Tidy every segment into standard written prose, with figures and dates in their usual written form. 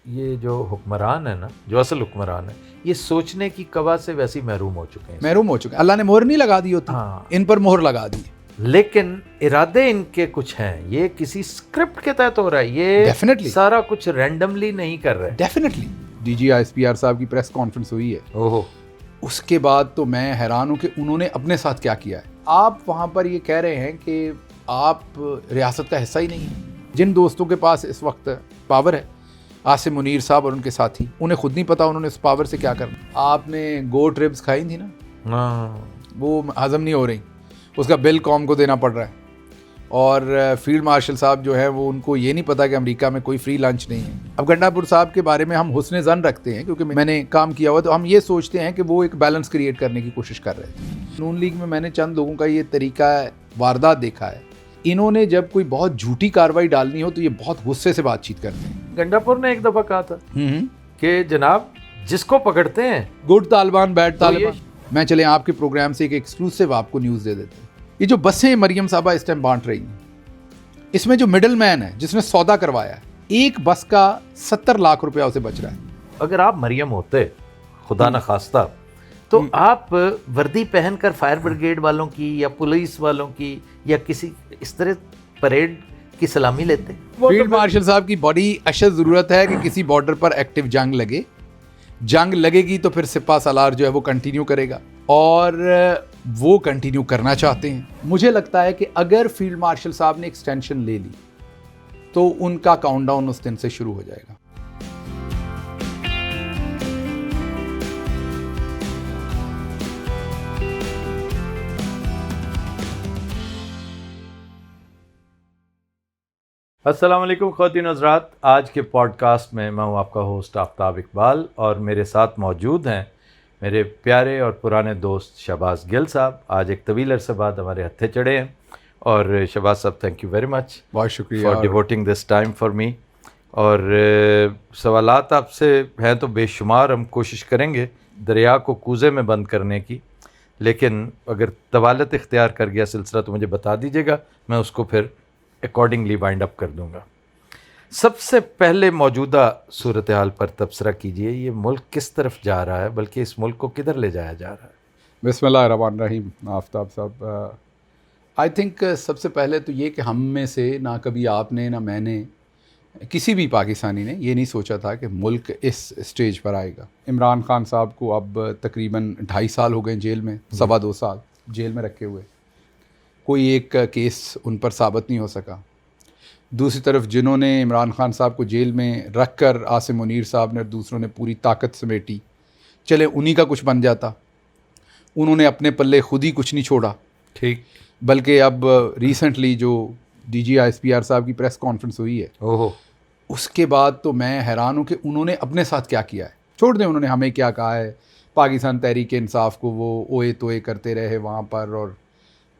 ये जो हुक्मरान है ना, जो असल हुक्मरान है, ये सोचने की कवा से वैसे ही महरूम हो चुके हैं। महरूम हो चुके हैं। अल्लाह ने मोहर नहीं लगा दी होती, हाँ। इन पर मोहर लगा दी। लेकिन इरादे इनके कुछ हैं, ये किसी स्क्रिप्ट के तहत हो रहा है, ये Definitely. सारा कुछ रैंडमली नहीं कर रहे। डेफिनेटली DGISPR साहब की प्रेस कॉन्फ्रेंस हुई है, ओहो, उसके बाद तो मैं हैरान हूं कि उन्होंने अपने साथ क्या किया है। आप वहां पर ये कह रहे हैं कि आप रियासत का हिस्सा ही नहीं है। जिन दोस्तों के पास इस वक्त पावर है, आसिम मुनीर साहब और उनके साथी, उन्हें खुद नहीं पता उन्होंने इस पावर से क्या करना। आपने गोट रिब्स खाई थी ना, वो हजम नहीं हो रही, उसका बिल कौम को देना पड़ रहा है। और फील्ड मार्शल साहब जो है वो, उनको ये नहीं पता कि अमेरिका में कोई फ्री लंच नहीं है। अब गंडापुर साहब के बारे में हम हुस्न ज़न रखते हैं क्योंकि मैंने काम किया हुआ, तो हम ये सोचते हैं कि वो एक बैलेंस क्रिएट करने की कोशिश कर रहे थे। नून लीग में मैंने चंद लोगों का ये तरीका वारदात देखा है, इन्होंने जब कोई बहुत झूठी कार्रवाई डालनी हो तो ये बहुत गुस्से से बातचीत करते हैं। गंडापुर ने एक दफ़ा कहा था कि जनाब जिसको पकड़ते हैं गुड तालिबान बैड तो तालिबान। मैं चले आपके प्रोग्राम से एक एक्सक्लूसिव आपको न्यूज़ दे देते हैं। ये जो बसें मरियम साहबा इस टाइम बांट रही हैं, इसमें जो मिडल मैन है जिसने सौदा करवाया है, एक बस का 70 लाख रुपया उसे बच रहा है। अगर आप मरियम होते, खुदा न खास्ता, तो आप वर्दी पहनकर फायर ब्रिगेड वालों की या पुलिस वालों की या किसी इस तरह परेड की सलामी लेते। फील्ड मार्शल साहब की बड़ी अशद ज़रूरत है कि किसी बॉर्डर पर एक्टिव जंग लगे। जंग लगेगी तो फिर सिपा सालार जो है वो कंटिन्यू करेगा, और वो कंटिन्यू करना चाहते हैं। मुझे लगता है कि अगर फील्ड मार्शल साहब ने एक्सटेंशन ले ली तो उनका काउंटडाउन उस दिन से शुरू हो जाएगा। अस्सलाम वालेकुम ख़वातीन हज़रात, आज के पॉडकास्ट में मैं हूँ आपका होस्ट आफ्ताब इकबाल, और मेरे साथ मौजूद हैं मेरे प्यारे और पुराने दोस्त शहबाज गिल साहब। आज एक तवील अरसे बाद हमारे हत्थे चढ़े हैं, और शहबाज साहब थैंक यू वेरी मच, बहुत शुक्रिया for devoting this time for me. और सवालात आपसे हैं तो बेशुमार, हम कोशिश करेंगे दरिया को कूज़े में बंद करने की, लेकिन अगर तवालत इख्तियार कर गया सिलसिला तो मुझे बता दीजिएगा, मैं उसको फिर अकॉर्डिंगली वाइंड अप कर दूंगा। सबसे पहले मौजूदा सूरत हाल पर तबसरा कीजिए, ये मुल्क किस तरफ जा रहा है, बल्कि इस मुल्क को किधर ले जाया जा रहा है? बिस्मिल्लाहिर्रहमानिर्रहीम। आफ्ताब साहब, आई थिंक सबसे पहले तो ये कि हम में से ना कभी आपने ना मैंने, किसी भी पाकिस्तानी ने ये नहीं सोचा था कि मुल्क इस स्टेज पर आएगा। इमरान खान साहब को अब तकरीबन 2.5 साल हो गए जेल में, 2.25 साल जेल में रखे हुए, कोई एक केस उन पर साबित नहीं हो सका। दूसरी तरफ जिन्होंने इमरान खान साहब को जेल में रख कर आसिम मुनीर साहब ने और दूसरों ने पूरी ताकत समेटी, चले उन्हीं का कुछ बन जाता, उन्होंने अपने पल्ले खुद ही कुछ नहीं छोड़ा। ठीक, बल्कि अब रिसेंटली जो DGISPR साहब की प्रेस कॉन्फ्रेंस हुई है, ओहो, उसके बाद तो मैं हैरान हूँ कि उन्होंने अपने साथ क्या किया है। छोड़ दें उन्होंने हमें क्या कहा है, पाकिस्तान तहरीक इंसाफ को वो ओए तोए करते रहे वहाँ पर, और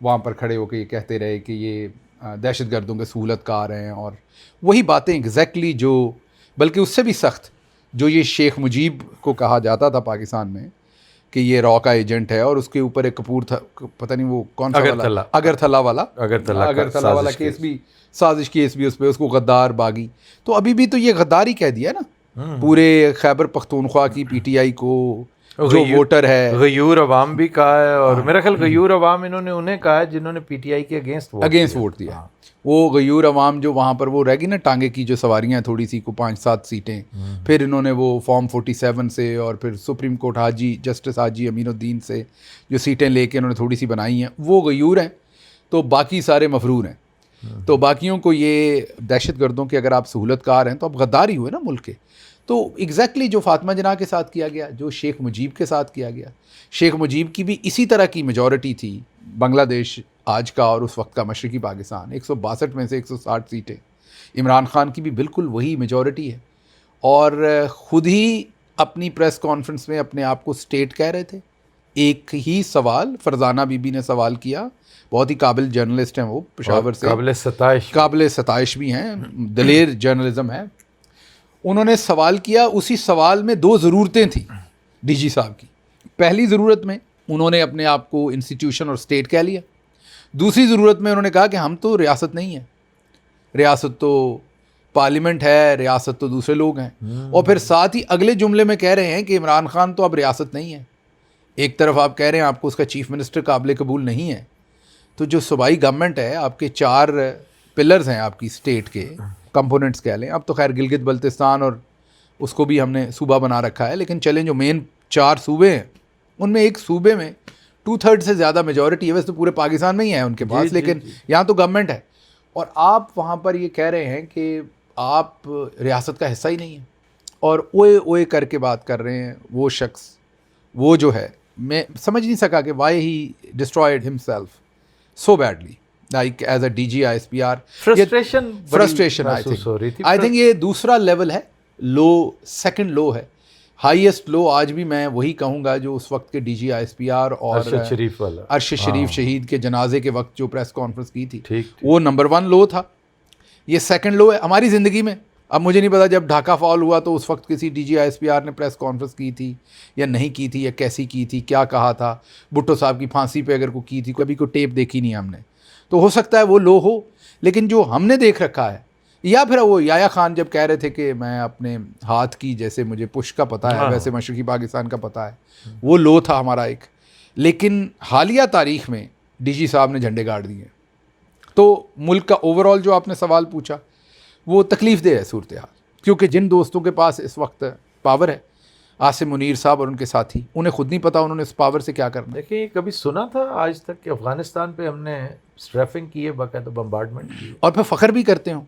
वहाँ पर खड़े होकर ये कहते रहे कि ये दहशत गर्दों के सहूलतकार हैं, और वही बातें एग्जैक्टली जो, बल्कि उससे भी सख्त, जो ये शेख मुजीब को कहा जाता था पाकिस्तान में कि ये रॉ का एजेंट है, और उसके ऊपर एक कपूर था, पता नहीं वो कौन सा अगरतला वाला केस भी, साजिश केस भी उस पर, उसको गद्दार बागी, तो अभी भी तो ये गद्दार ही कह दिया ना पूरे खैबर पख्तूनख्वा की PTI को, जो वोटर है। गयूर अवाम भी कहा है, और मेरा ख्याल गयूर अवाम इन्होंने उन्हें कहा है जिन्होंने PTI के अगेंस्ट वोट दिया। वो गयूर अवाम जो वहाँ पर वो रहेगी ना, टांगे की जो सवारियाँ थोड़ी सी को 5-7 सीटें, फिर इन्होंने वो फॉर्म 47 से और फिर सुप्रीम कोर्ट जस्टिस हाजी अमीनुद्दीन से जो सीटें लेके इन्होंने थोड़ी सी बनाई हैं, वो गयूर हैं, तो बाकी सारे मफरूर हैं। तो बाकियों को ये दहशत गर्दों के अगर आप सहूलतकार हैं तो आप गद्दार ही हुए ना मुल्क के। तो एग्जैक्टली जो फातिमा जना के साथ किया गया, जो शेख मुजीब के साथ किया गया, शेख मुजीब की भी इसी तरह की मेजॉरिटी थी बांग्लादेश आज का और उस वक्त का मशरक़ी पाकिस्तान, 162 में से 160 सीटें। इमरान खान की भी बिल्कुल वही मेजॉरिटी है, और ख़ुद ही अपनी प्रेस कॉन्फ्रेंस में अपने आप को स्टेट कह रहे थे। एक ही सवाल फरजाना बीबी ने सवाल किया, बहुत ही काबिल जर्नलिस्ट हैं वो, पेशावर से, काबिल सताइश भी हैं, दलेर जर्नलिज्म है। उन्होंने सवाल किया, उसी सवाल में 2 ज़रूरतें थी DG साहब की। पहली ज़रूरत में उन्होंने अपने आप को इंस्टीट्यूशन और स्टेट कह लिया, दूसरी ज़रूरत में उन्होंने कहा कि हम तो रियासत नहीं है, रियासत तो पार्लियामेंट है, रियासत तो दूसरे लोग हैं। और फिर साथ ही अगले जुमले में कह रहे हैं कि इमरान खान तो अब रियासत नहीं है। एक तरफ आप कह रहे हैं आपको उसका चीफ मिनिस्टर काबिल कबूल नहीं है, तो जो सूबाई गवर्नमेंट है, आपके 4 पिलर्स हैं आपकी स्टेट के, कंपोनेंट्स कह लें। अब तो खैर गिलगित बल्तिस्तान और उसको भी हमने सूबा बना रखा है, लेकिन चलें जो मेन 4 सूबे हैं उनमें एक सूबे में 2/3 से ज़्यादा मेजॉरिटी है। वैसे तो पूरे पाकिस्तान में ही है उनके पास, लेकिन यहाँ तो गवर्नमेंट है। और आप वहाँ पर ये कह रहे हैं कि आप रियासत का हिस्सा ही नहीं है, और ओए ओए करके बात कर रहे हैं। वो शख्स, वो जो है, मैं समझ नहीं सका कि why he destroyed himself so badly, like as a DG ISPR। Frustration I think ये दूसरा लेवल है, लो, सेकंड लो है। हाईएस्ट लो आज भी मैं वही कहूँगा जो उस वक्त के DG ISPR और अरशद शरीफ शहीद के जनाजे के वक्त जो प्रेस कॉन्फ्रेंस की थी, वो नंबर 1 लो था। ये सेकंड लो है हमारी ज़िंदगी में। अब मुझे नहीं पता जब ढाका फॉल हुआ तो उस वक्त किसी DG ISPR ने प्रेस कॉन्फ्रेंस की थी या नहीं की थी, या कैसी की थी, क्या कहा था। भुट्टो साहब की फांसी पे अगर को की थी, कभी कोई टेप देखी नहीं हमने, तो हो सकता है वो लो हो। लेकिन जो हमने देख रखा है, या फिर वो याया खान जब कह रहे थे कि मैं अपने हाथ की, जैसे मुझे पुश का पता है वैसे मशरक़ी पाकिस्तान का पता है, वो लो था हमारा एक। लेकिन हालिया तारीख़ में DG साहब ने झंडे गाड़ दिए। तो मुल्क का ओवरऑल जो आपने सवाल पूछा, वो तकलीफ़ दे है सूरत हाल, क्योंकि जिन दोस्तों के पास इस वक्त पावर है, आसिम मुनीर साहब और उनके साथी, उन्हें खुद नहीं पता उन्होंने इस पावर से क्या करना। देखिए, कभी सुना था आज तक कि अफगानिस्तान पे हमने स्ट्रैफिंग की है, बाकायदा बम्बार्डमेंट की, और फिर फ़ख्र भी करते हो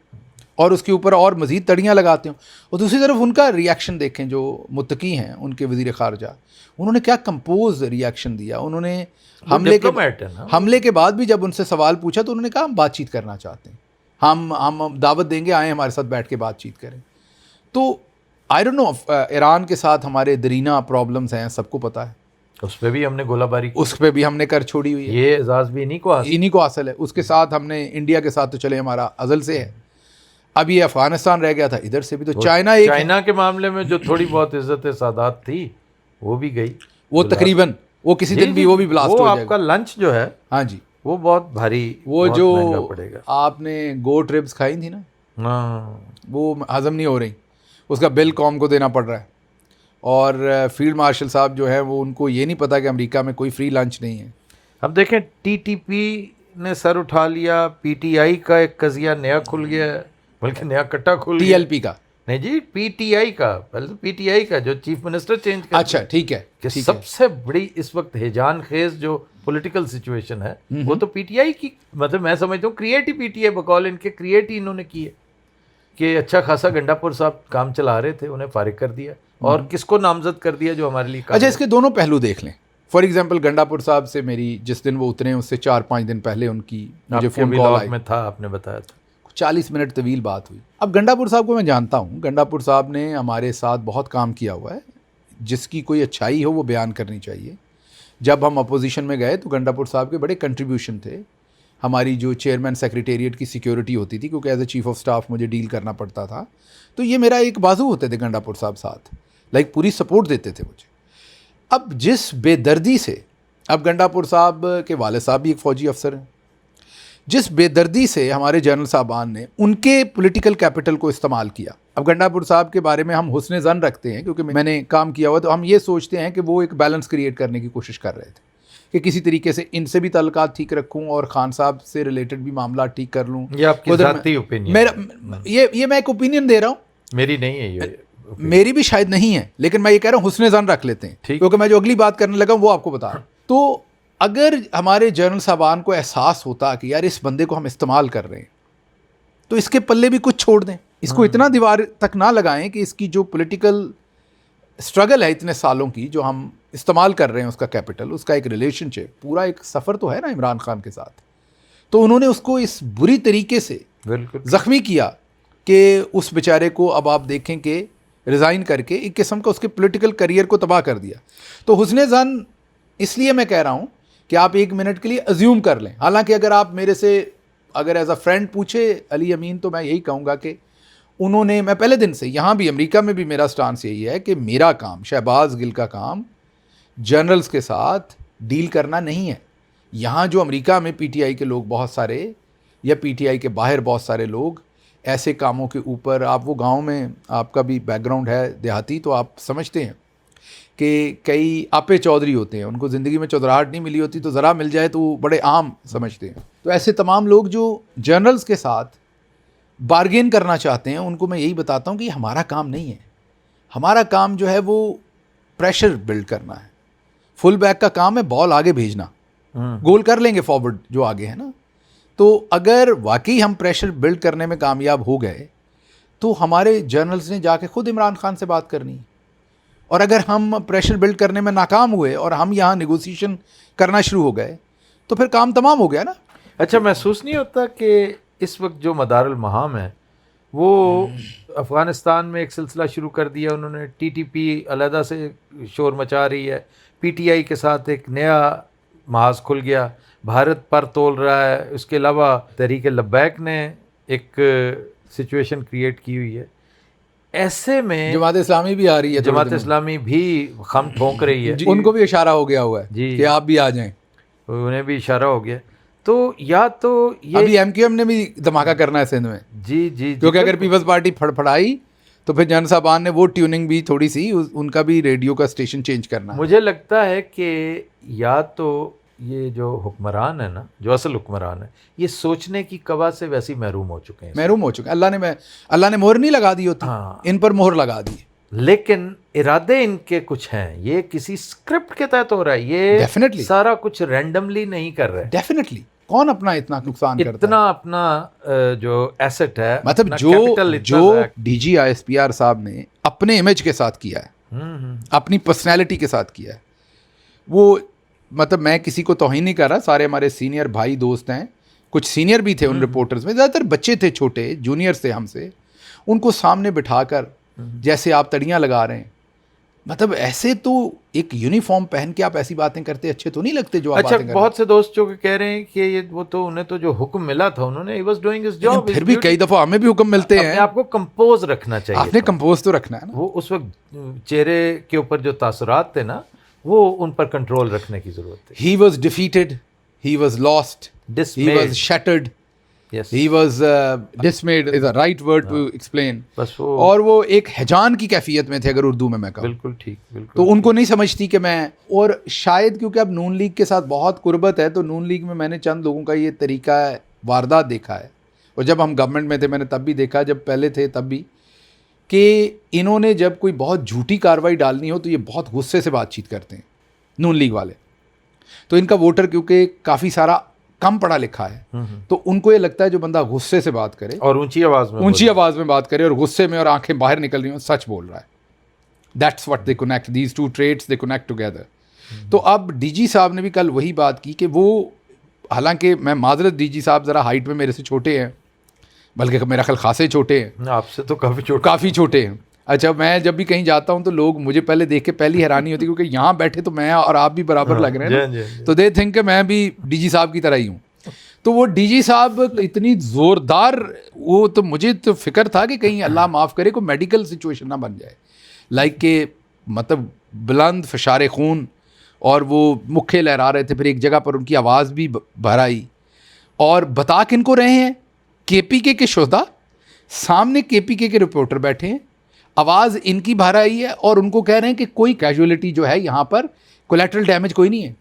और उसके ऊपर और मज़ीद तड़ियाँ लगाते हो। और दूसरी तरफ उनका रिएक्शन देखें, जो मुत्तकी हैं उनके वज़ीर ख़ारजा, उन्होंने क्या कंपोज रिएक्शन दिया। उन्होंने हमले के बाद भी जब उनसे सवाल पूछा तो उन्होंने कहा हम बातचीत करना चाहते हैं, हम दावत देंगे, आए हमारे साथ बैठ के बातचीत करें। तो आई डोंट नो, ईरान के साथ हमारे दरीना प्रॉब्लम्स हैं, सबको पता है। उस पर भी हमने गोलाबारी, उस पर भी हमने कर छोड़ी हुई है। ये एजाज़ भी इन्हीं को हासिल है। उसके साथ हमने इंडिया के साथ तो चले हमारा अज़ल से है। अब ये अफगानिस्तान रह गया था, इधर से भी तो चाइना के मामले में जो थोड़ी बहुत इज्जत सादात थी वो भी गई। वो तकरीबन वो किसी दिन भी वो भी ब्लास्ट हो जाएगा। आपका लंच जो है, हाँ जी, वो बहुत भारी, वो जो पड़ेगा। आपने गोट रिब्स खाई थी ना, वो हजम नहीं हो रही, उसका बिल कौम को देना पड़ रहा है। और फील्ड मार्शल साहब जो है वो, उनको ये नहीं पता कि अमेरिका में कोई फ्री लंच नहीं है। अब देखें, TTP ने सर उठा लिया, PTI का एक कजिया नया खुल गया, बल्कि नया कट्टा खुल गया। TLP का नहीं जी, PTI का, पहले तो PTI का जो चीफ मिनिस्टर चेंज कर, अच्छा ठीक है, सबसे बड़ी इस वक्त हैजान खेज जो पॉलिटिकल सिचुएशन है वो तो PTI की, मतलब मैं समझता हूँ क्रिएट ही PTI, बकौल इनके क्रिएट ही इन्होंने की है कि अच्छा खासा गंडापुर साहब काम चला रहे थे, उन्हें फारिग कर दिया और किसको नामजद कर दिया जो हमारे लिए। अच्छा, इसके दोनों पहलू देख लें। फॉर एग्जाम्पल, गंडापुर साहब से मेरी जिस दिन वो उतरे उससे 4-5 दिन पहले उनकी मुझे फ़ोन कॉल आई, में था, आपने बताया था, 40 मिनट तवील बात हुई। अब गंडापुर साहब को मैं जानता हूँ, गंडापुर साहब ने हमारे साथ बहुत काम किया हुआ है, जिसकी कोई अच्छाई हो वो बयान करनी चाहिए। जब हम अपोजिशन में गए तो गंडापुर साहब के बड़े कंट्रीब्यूशन थे। हमारी जो चेयरमैन सेक्रेटेरिएट की सिक्योरिटी होती थी, क्योंकि as a chief of staff मुझे डील करना पड़ता था, तो ये मेरा एक बाजू होते थे गंडापुर साहब साथ, लाइक पूरी सपोर्ट देते थे मुझे। अब जिस बेदर्दी से, अब गंडापुर साहब के वाले साहब भी एक फ़ौजी अफसर हैं, जिस बेदर्दी से हमारे जनरल साहबान ने उनके पॉलिटिकल कैपिटल को इस्तेमाल किया। अब गंडापुर साहब के बारे में हम हुस्न ज़न रखते हैं, क्योंकि मैंने काम किया हुआ, तो हम ये सोचते हैं कि वो एक बैलेंस क्रिएट करने की कोशिश कर रहे थे कि किसी तरीके से इनसे भी ताल्लुकात ठीक रखूं और खान साहब से रिलेटेड भी मामला ठीक कर लूं। ये आपकी ज़ाती ओपिनियन, मेरा ये मैं एक ओपिनियन दे रहा हूँ, मेरी नहीं है ये, मेरी भी शायद नहीं है, लेकिन मैं ये कह रहा हूँ हुस्न ज़न रख लेते हैं, क्योंकि मैं जो अगली बात करने लगा वो आपको बता रहा हूँ। तो अगर हमारे जनरल साहबान को एहसास होता कि यार इस बंदे को हम इस्तेमाल कर रहे हैं, तो इसके पल्ले भी कुछ छोड़ दें, इसको इतना दीवार तक ना लगाएं कि इसकी जो पॉलिटिकल स्ट्रगल है इतने सालों की, जो हम इस्तेमाल कर रहे हैं उसका कैपिटल, उसका एक रिलेशनशिप, पूरा एक सफ़र तो है ना इमरान खान के साथ, तो उन्होंने उसको इस बुरी तरीके से ज़ख्मी किया कि उस बेचारे को अब आप देखें कि रिज़ाइन करके एक किस्म का उसके पॉलिटिकल करियर को तबाह कर दिया। तो हुस्न ज़न इसलिए मैं कह रहा हूँ कि आप 1 मिनट के लिए अज्यूम कर लें। हालांकि अगर आप मेरे से अगर एज अ फ्रेंड पूछे अली अमीन, तो मैं यही कहूँगा कि उन्होंने, मैं पहले दिन से, यहाँ भी अमेरिका में भी मेरा स्टांस यही है कि मेरा काम, शहबाज गिल का काम जनरल्स के साथ डील करना नहीं है। यहाँ जो अमेरिका में PTI के लोग बहुत सारे, या PTI के बाहर बहुत सारे लोग ऐसे कामों के ऊपर, आप वो गांव में, आपका भी बैकग्राउंड है देहाती, तो आप समझते हैं कि कई आपे चौधरी होते हैं, उनको ज़िंदगी में चौधराहट नहीं मिली होती, तो ज़रा मिल जाए तो वो बड़े आम समझते हैं। तो ऐसे तमाम लोग जो जर्नल्स के साथ बार्गेन करना चाहते हैं, उनको मैं यही बताता हूँ कि हमारा काम नहीं है। हमारा काम जो है वो प्रेशर बिल्ड करना है। फुल बैक का काम है बॉल आगे भेजना, गोल कर लेंगे फॉरवर्ड जो आगे है ना। तो अगर वाकई हम प्रेशर बिल्ड करने में कामयाब हो गए तो हमारे जर्नल्स ने जाके खुद इमरान खान से बात करनी। और अगर हम प्रेशर बिल्ड करने में नाकाम हुए और हम यहाँ नेगोशिएशन करना शुरू हो गए तो फिर काम तमाम हो गया ना। अच्छा, महसूस नहीं होता कि इस वक्त जो मदारुल महाम है वो अफ़गानिस्तान में एक सिलसिला शुरू कर दिया उन्होंने, टीटीपी अलहदा से शोर मचा रही है, पीटीआई के साथ एक नया महाज खुल गया, भारत पर तोल रहा है, उसके अलावा तहरीक लब्बैक ने एक सिचुएशन क्रिएट की हुई है। ऐसे में जमात इस्लामी भी आ रही है, जमात इस्लामी भी खम ठोंक रही है, उनको भी इशारा हो गया हुआ है जी कि आप भी आ जाएं, उन्हें भी इशारा हो गया। तो या तो ये अभी एमक्यूएम ने भी धमाका करना है सिंध में, जी जी क्योंकि अगर पीपल्स पार्टी फड़फड़ाई तो फिर जन साहबान ने वो ट्यूनिंग भी थोड़ी सी उनका भी रेडियो का स्टेशन चेंज करना है। मुझे लगता है कि या तो ये जो हुक्मरान है ना, जो असल हुक्मरान है, ये सोचने की कवा से वैसे ही महरूम हो चुके हैं, महरूम हो चुके हैं। अल्लाह ने मोहर नहीं लगा दी होती, हाँ। इन पर मोहर लगा दी। लेकिन इरादे इनके कुछ हैं, ये किसी स्क्रिप्ट के तहत हो रहा है, ये Definitely. सारा कुछ रैंडमली नहीं कर रहे। डेफिनेटली, कौन अपना इतना नुकसान करता है? इतना अपना जो एसेट है, मतलब अपना capital इतना जो ज़ाया- डीजी आईएसपीआर साहब ने अपने इमेज के साथ किया है, अपनी पर्सनैलिटी के साथ किया है, वो मतलब मैं किसी को तौहीन नहीं कर रहा, सारे हमारे सीनियर भाई दोस्त हैं, कुछ सीनियर भी थे उन रिपोर्टर्स में, ज़्यादातर बच्चे थे, छोटे जूनियर्स थे हमसे, उनको सामने बिठाकर जैसे आप तड़ियाँ लगा रहे हैं, मतलब ऐसे तो एक यूनिफॉर्म पहन के आप ऐसी बातें करते अच्छे तो नहीं लगते जो आप अच्छा, बातें कर बहुत से दोस्त जो कि कह रहे हैं कि ये वो तो उन्हें तो जो हुक्म मिला था उन्होंने, he was doing his रहे हैं। job, फिर भी कई दफ़ा हमें भी हुक्म मिलते अपने हैं, आपको कंपोज रखना चाहिए आपने था। कंपोज तो रखना है ना। वो उस वक्त चेहरे के ऊपर जो तासुरात थे ना, वो उन पर कंट्रोल रखने की जरूरत थी। He was defeated, he was lost, he Dismayed. was shattered, Yes. he was dismayed is a right word to explain। बस वो और वो एक हैजान की कैफियत में थे, अगर उर्दू में मैं कहूँ बिल्कुल ठीक, बिल्कुल तो उनको नहीं समझती कि मैं, और शायद क्योंकि अब नून लीग के साथ बहुत कुर्बत है, तो नून लीग में मैंने चंद लोगों का ये तरीका वारदात देखा है, और जब हम गवर्नमेंट में थे मैंने तब भी देखा, जब पहले थे तब भी, कि इन्होंने जब कोई बहुत झूठी कार्रवाई डालनी हो तो ये बहुत गुस्से से बातचीत करते हैं नून लीग वाले। तो इनका वोटर क्योंकि काफ़ी सारा कम पढ़ा लिखा है, तो उनको ये लगता है जो बंदा गुस्से से बात करे और ऊंची आवाज़ में बात करे और गुस्से में और आंखें बाहर निकल रही हो, सच बोल रहा है। That's what they connect, these two traits they connect together. तो अब डीजी साहब ने भी कल वही बात की कि वो, हालांकि मैं माजरत, डीजी साहब ज़रा हाइट में मेरे से छोटे हैं, बल्कि मेरा ख्याल खासे छोटे हैं, आपसे तो काफ़ी छोटे हैं। अच्छा, मैं जब भी कहीं जाता हूँ तो लोग मुझे पहले देख के पहली हैरानी होती है, क्योंकि यहाँ बैठे तो मैं और आप भी बराबर लग रहे हैं ना, तो दे थिंक कि मैं भी डीजी साहब की तरह ही हूँ। तो वो डीजी साहब इतनी ज़ोरदार, वो तो मुझे तो फिक्र था कि कहीं अल्लाह माफ़ करे कोई मेडिकल सिचुएशन ना बन जाए, लाइक के मतलब बुलंद फशारे खून, और वो मुक्के लहरा रहे थे, फिर एक जगह पर उनकी आवाज़ भी भर आई, और बता किनको रहे हैं, केपीके के शुहदा, सामने केपीके के रिपोर्टर बैठे हैं, आवाज़ इनकी बाहर आई है, और उनको कह रहे हैं कि कोई कैजुअलिटी जो है यहाँ पर, कोलैटरल डैमेज कोई नहीं है।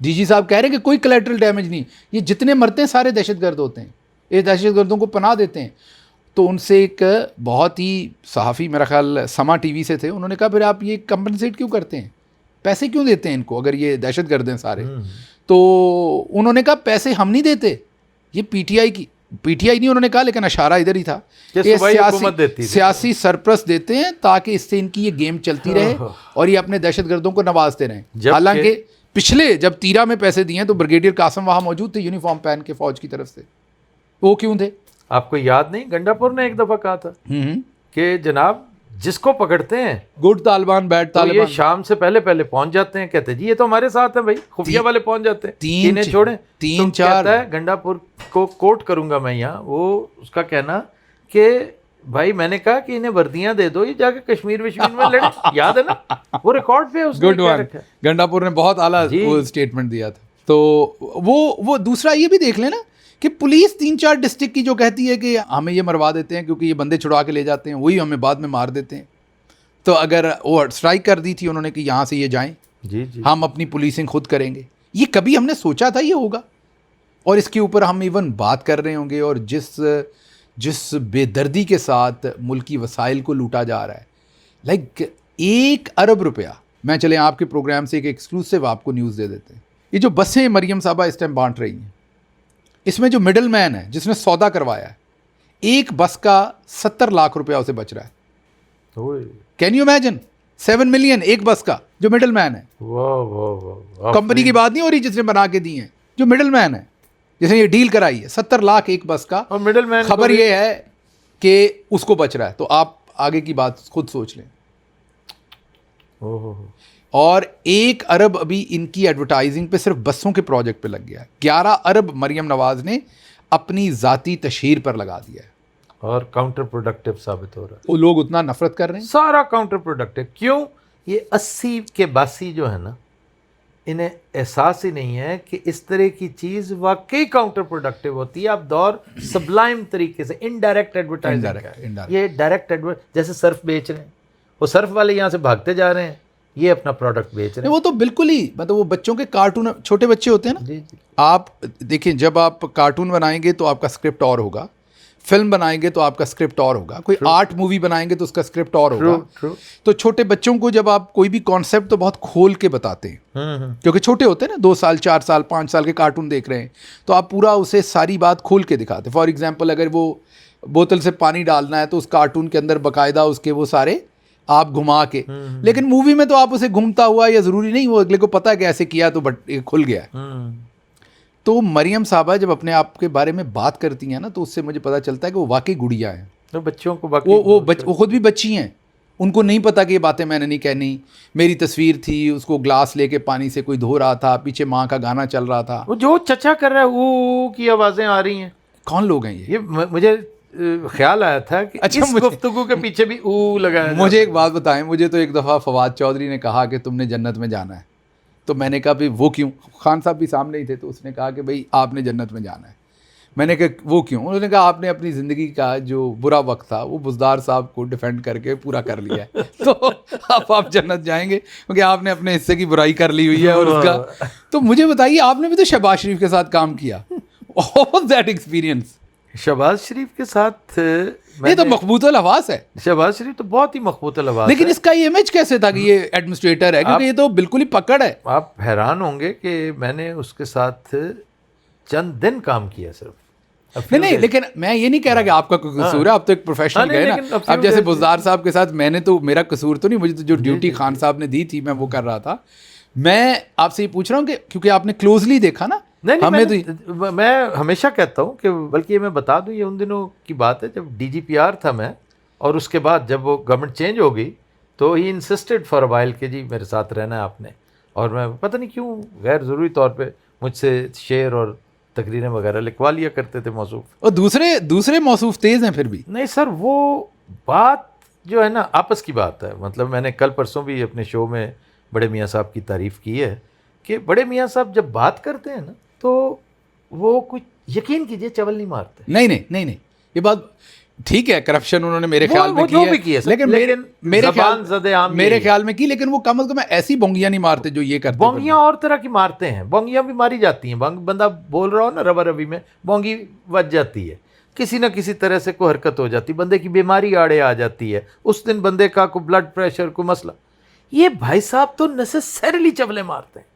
डीजी साहब कह रहे हैं कि कोई कोलैटरल डैमेज नहीं, ये जितने मरते हैं सारे दहशतगर्द होते हैं, ये दहशतगर्दों को पनाह देते हैं। तो उनसे एक बहुत ही सहाफ़ी, मेरा ख्याल समा टीवी से थे, उन्होंने कहा फिर आप ये कंपनसेट क्यों करते हैं, पैसे क्यों देते हैं इनको, अगर ये दहशतगर्द हैं सारे? तो उन्होंने कहा पैसे हम नहीं देते, ये पीटीआई नहीं उन्होंने कहा, लेकिन इशारा इधर ही था कि सियासी सरप्रस्त देते हैं ताकि इससे इनकी ये गेम चलती रहे और ये अपने दहशतगर्दों को नवाजते रहें। हालांकि पिछले जब तीरा में पैसे दिए तो ब्रिगेडियर कासम वहाँ मौजूद थे यूनिफॉर्म पहन के फौज की तरफ से, वो क्यों थे? आपको याद नहीं, गंडापुर ने एक दफ़ा कहा था कि जनाब जिसको पकड़ते हैं गुड तालिबान बैड तालिबान, ये शाम से पहले पहुंच जाते हैं, कहते जी ये तो हमारे साथ है भाई, खुफिया वाले पहुंच जाते हैं, तीन छोड़े तीन चार कहता है, गंडापुर को कोट करूंगा मैं यहाँ, वो उसका कहना कि भाई मैंने कहा कि इन्हें वर्दियां दे दो, ये जाके कश्मीर में लड़े, याद है ना, वो रिकॉर्ड पे है उसने क्या रखा है। गंडापुर ने बहुत आला वो स्टेटमेंट दिया था। तो वो दूसरा ये भी देख लेना कि पुलिस 3-4 डिस्ट्रिक्ट की जो कहती है कि हमें ये मरवा देते हैं क्योंकि ये बंदे छुड़वा के ले जाते हैं, वही हमें बाद में मार देते हैं। तो अगर वो स्ट्राइक कर दी थी उन्होंने कि यहाँ से ये जाएं, जी जी, हम अपनी पुलिसिंग खुद करेंगे, ये कभी हमने सोचा था ये होगा? और इसके ऊपर हम इवन बात कर रहे होंगे, और जिस बेदर्दी के साथ मुल्की वसाइल को लूटा जा रहा है, लाइक 1 अरब रुपया। मैं चले आपके प्रोग्राम से एक एक्सक्लूसिव आपको न्यूज़ दे देते हैं। ये जो बसें मरियम साहबा इस टाइम बांट रही हैं, इसमें जो मिडल मैन है जिसने सौदा करवाया है, एक बस का 70 लाख रुपया उसे बच रहा है। Can you imagine? 7 मिलियन एक बस का, जो मिडल मैन है। वाह वाह वाह, कंपनी की बात नहीं हो रही जिसने बना के दी है, जो मिडल मैन है जिसने ये डील कराई है, 70 लाख एक बस का। और मिडल मैन खबर ये है कि उसको बच रहा है। तो आप आगे की बात खुद सोच लें। और 1 अरब अभी इनकी एडवर्टाइजिंग पे सिर्फ बसों के प्रोजेक्ट पे लग गया है। 11 अरब मरियम नवाज ने अपनी ज़ाती तशहीर पर लगा दिया है, और काउंटर प्रोडक्टिव साबित हो रहा है। वो लोग उतना नफरत कर रहे हैं। सारा काउंटर प्रोडक्टिव। क्यों? ये 80 के बासी जो है ना, इन्हें एहसास ही नहीं है कि इस तरह की चीज़ वाकई काउंटर प्रोडक्टिव होती है। आप दौर सबलाइम तरीके से इनडायरेक्ट एडवर्टाइजिंग, ये डायरेक्ट एडवर्ट, जैसे सर्फ बेच रहे हैं, वो सर्फ वाले यहाँ से भागते जा रहे हैं, ये अपना प्रोडक्ट बेच रहे हैं। वो तो बिल्कुल ही, मतलब वो बच्चों के कार्टून, छोटे बच्चे होते हैं ना, जी जी, आप देखिए, जब आप कार्टून बनाएंगे तो आपका स्क्रिप्ट और होगा, फिल्म बनाएंगे तो आपका स्क्रिप्ट और होगा, कोई आर्ट मूवी बनाएंगे तो उसका स्क्रिप्ट और होगा। तो छोटे बच्चों को जब आप कोई भी कॉन्सेप्ट तो बहुत खोल के बताते हैं, क्योंकि छोटे होते हैं ना, 2 साल 4 साल 5 साल के कार्टून देख रहे हैं, तो आप पूरा उसे सारी बात खोल के दिखाते हैं। फॉर एग्जाम्पल, अगर वो बोतल से पानी डालना है तो उस कार्टून के अंदर बाकायदा उसके वो सारे आप घुमा के, लेकिन मूवी में तो आप उसे घूमता हुआ, या ज़रूरी नहीं वो अगले को पता है कि ऐसे किया तो बट खुल गया है। तो मरियम साहबा जब अपने आप के बारे में बात करती हैं ना, तो उससे मुझे पता चलता है कि वो वाकई गुड़िया हैं। तो बच्चों को बाकी वो खुद भी बच्ची हैं, उनको नहीं पता कि ये बातें मैंने नहीं कहनी। मेरी तस्वीर थी, उसको ग्लास लेके पानी से कोई धो रहा था, पीछे माँ का गाना चल रहा था, वो जो चचा कर रहा है वो की आवाज़ें आ रही हैं। कौन लोग हैं ये? मुझे ख्याल आया था कि अच्छा, इस गुफ्तगू के पीछे भी ऊ लगाया। मुझे एक बात बताएं, मुझे तो एक दफ़ा फवाद चौधरी ने कहा कि तुमने जन्नत में जाना है, तो मैंने कहा भाई वो क्यों? खान साहब भी सामने ही थे, तो उसने कहा कि भाई आपने जन्नत में जाना है। मैंने कहा वो क्यों? उन्होंने कहा आपने अपनी ज़िंदगी का जो बुरा वक्त था वो बुज़दार साहब को डिफेंड करके पूरा कर लिया है, तो अब आप जन्नत जाएंगे क्योंकि आपने अपने हिस्से की बुराई कर ली हुई है। और उसका तो मुझे बताइए, आपने भी तो शहबाज शरीफ के साथ काम किया, ऑल दैट एक्सपीरियंस। शहबाज शरीफ के साथ ये तो मकबूतुल हवास है। शहबाज शरीफ तो बहुत ही मकबूतुल हवास लेकिन है। इसका ये इमेज कैसे था कि ये एडमिनिस्ट्रेटर है, क्योंकि ये तो बिल्कुल ही पकड़ है। आप हैरान होंगे कि मैंने उसके साथ चंद दिन काम किया सिर्फ। नहीं, लेकिन मैं ये नहीं कह रहा कि आपका कोई कसूर है, आप तो एक प्रोफेशनल गए ना। अब जैसे बुज़दार साहब के साथ मैंने तो, मेरा कसूर तो नहीं, मुझे तो जो ड्यूटी खान साहब ने दी थी मैं वो कर रहा था। मैं आपसे ये पूछ रहा हूँ कि क्योंकि आपने क्लोजली देखा ना। नहीं, हमें मैं हमेशा कहता हूँ कि, बल्कि ये मैं बता दूँ, ये उन दिनों की बात है जब DGPR था मैं, और उसके बाद जब वो गवर्नमेंट चेंज हो गई तो he insisted for a while कि जी मेरे साथ रहना है आपने। और मैं पता नहीं क्यों गैर ज़रूरी तौर पे मुझसे शेर और तकरीरें वगैरह लिखवा लिया करते थे मौसूफ। और दूसरे मौसूफ तेज़ हैं फिर भी। नहीं सर, वो बात जो है ना आपस की बात है। मतलब मैंने कल परसों भी अपने शो में बड़े मियाँ साहब की तारीफ़ की है कि बड़े मियाँ साहब जब बात करते हैं ना तो वो कुछ, यकीन कीजिए, चवल नहीं मारते। नहीं, ये बात ठीक है, करप्शन उन्होंने मेरे ख्याल में की है, लेकिन मेरे ख्याल में की, लेकिन वो कम से कम ऐसी बोंगियां नहीं मारते जो ये करते। बोंगियां और तरह की मारते हैं, बोंगियां भी मारी जाती हैं। बंदा बोल रहा हो ना रवा रवी में, बोंगी बज जाती है, किसी ना किसी तरह से कोई हरकत हो जाती, बंदे की बीमारी आड़े आ जाती है, उस दिन बंदे का कोई ब्लड प्रेशर को मसला। ये भाई साहब तो नेसेसरीली चवले मारते हैं,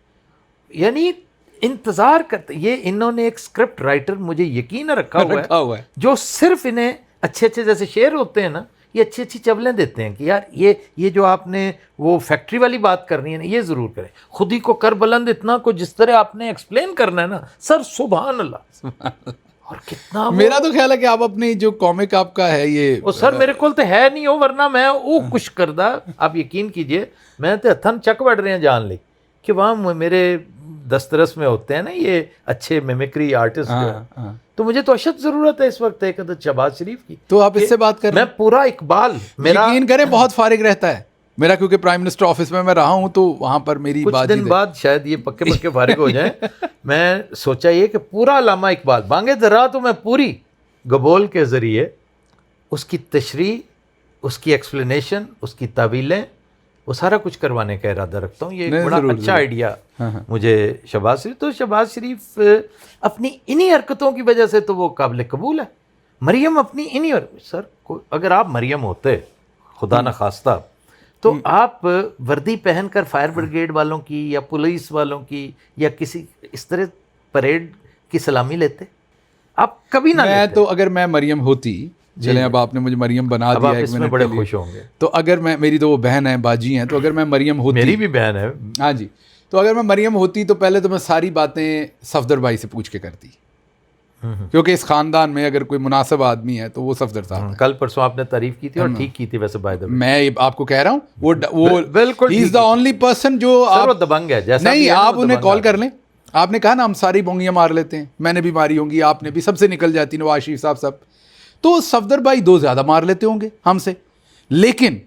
यानी इंतजार करते। ये इन्होंने एक स्क्रिप्ट राइटर मुझे यकीन रखा हुआ है जो सिर्फ इन्हें अच्छे जैसे शेर होते हैं ना, ये अच्छी चवलें देते हैं कि यार ये जो आपने वो फैक्ट्री वाली बात करनी है ना, ये ज़रूर करें। खुद ही को कर बुलंद इतना को जिस तरह आपने एक्सप्लेन करना है ना सर, सुभान अल्लाह। और कितना मेरा तो ख्याल है कि आप अपनी जो कॉमिक आपका है ये, वो सर मेरे को तो है नहीं हो, वरना मैं वो कुछ करदा। आप यकीन कीजिए, मैं तो हथन चक बढ़ रहे हैं जान ली कि वहाँ मेरे दस्तरस में होते हैं ना ये अच्छे मिमिक्री आर्टिस्ट। तो मुझे तो अशद जरूरत है इस वक्त एक शहबाज शरीफ की। तो आप इससे बात कर, मैं पूरा इकबाल, मेरा यकीन करें बहुत फारिग रहता है, मेरा क्योंकि प्राइम मिनिस्टर ऑफिस में मैं रहा हूँ तो वहाँ पर मेरी कुछ बात दिन बाद शायद ये पक्के पक्के फारिग हो जाए। मैं सोचा ये कि पूरा अल्लामा इकबाल बांगे दर्रा तो मैं पूरी गबोल के ज़रिए उसकी तशरीह, उसकी एक्सप्लेनेशन, उसकी तावीलें, वो सारा कुछ करवाने का इरादा रखता हूँ। ये एक बड़ा अच्छा आइडिया मुझे शहबाज शरीफ, तो शहबाज शरीफ अपनी इन्हीं हरकतों की वजह से तो वो काबिल कबूल है। मरियम अपनी इन्हीं, सर अगर आप मरियम होते खुदा न खास्ता तो आप वर्दी पहनकर फायर ब्रिगेड वालों की या पुलिस वालों की या किसी इस तरह परेड की सलामी लेते? आप कभी ना मैं लेते। तो अगर मैं मरियम होती, चलें अब आपने मुझे मरियम बना दिया, एक मिनट बड़े के लिए। खुश होंगे। तो अगर मैं, मेरी तो वो बहन है, बाजी हैं, तो अगर मैं मरियम होती, मेरी भी बहन है। हाँ जी, तो अगर मैं मरियम होती तो पहले तो मैं सारी बातें सफदर भाई से पूछ के करती, क्योंकि इस खानदान में अगर कोई मुनासिब आदमी है तो वो सफदर साहब है। कल परसों आपने तारीफ की थी और ठीक की थी वैसे बाय द वे। मैं ये आपको कह रहा हूँ वो बिल्कुल he is the only person जो सर वो आप दबंग है, जैसा नहीं, भी है ना, आप वो उन्हें दबंग कॉल आदमी। कर लें। आपने कहा ना हम सारी बोंगियां मार लेते हैं, मैंने भी मारी होंगी, आपने भी, सबसे निकल जाती नवाज शरीफ साहब सब, तो सफदर भाई 2 ज़्यादा मार लेते होंगे हमसे, लेकिन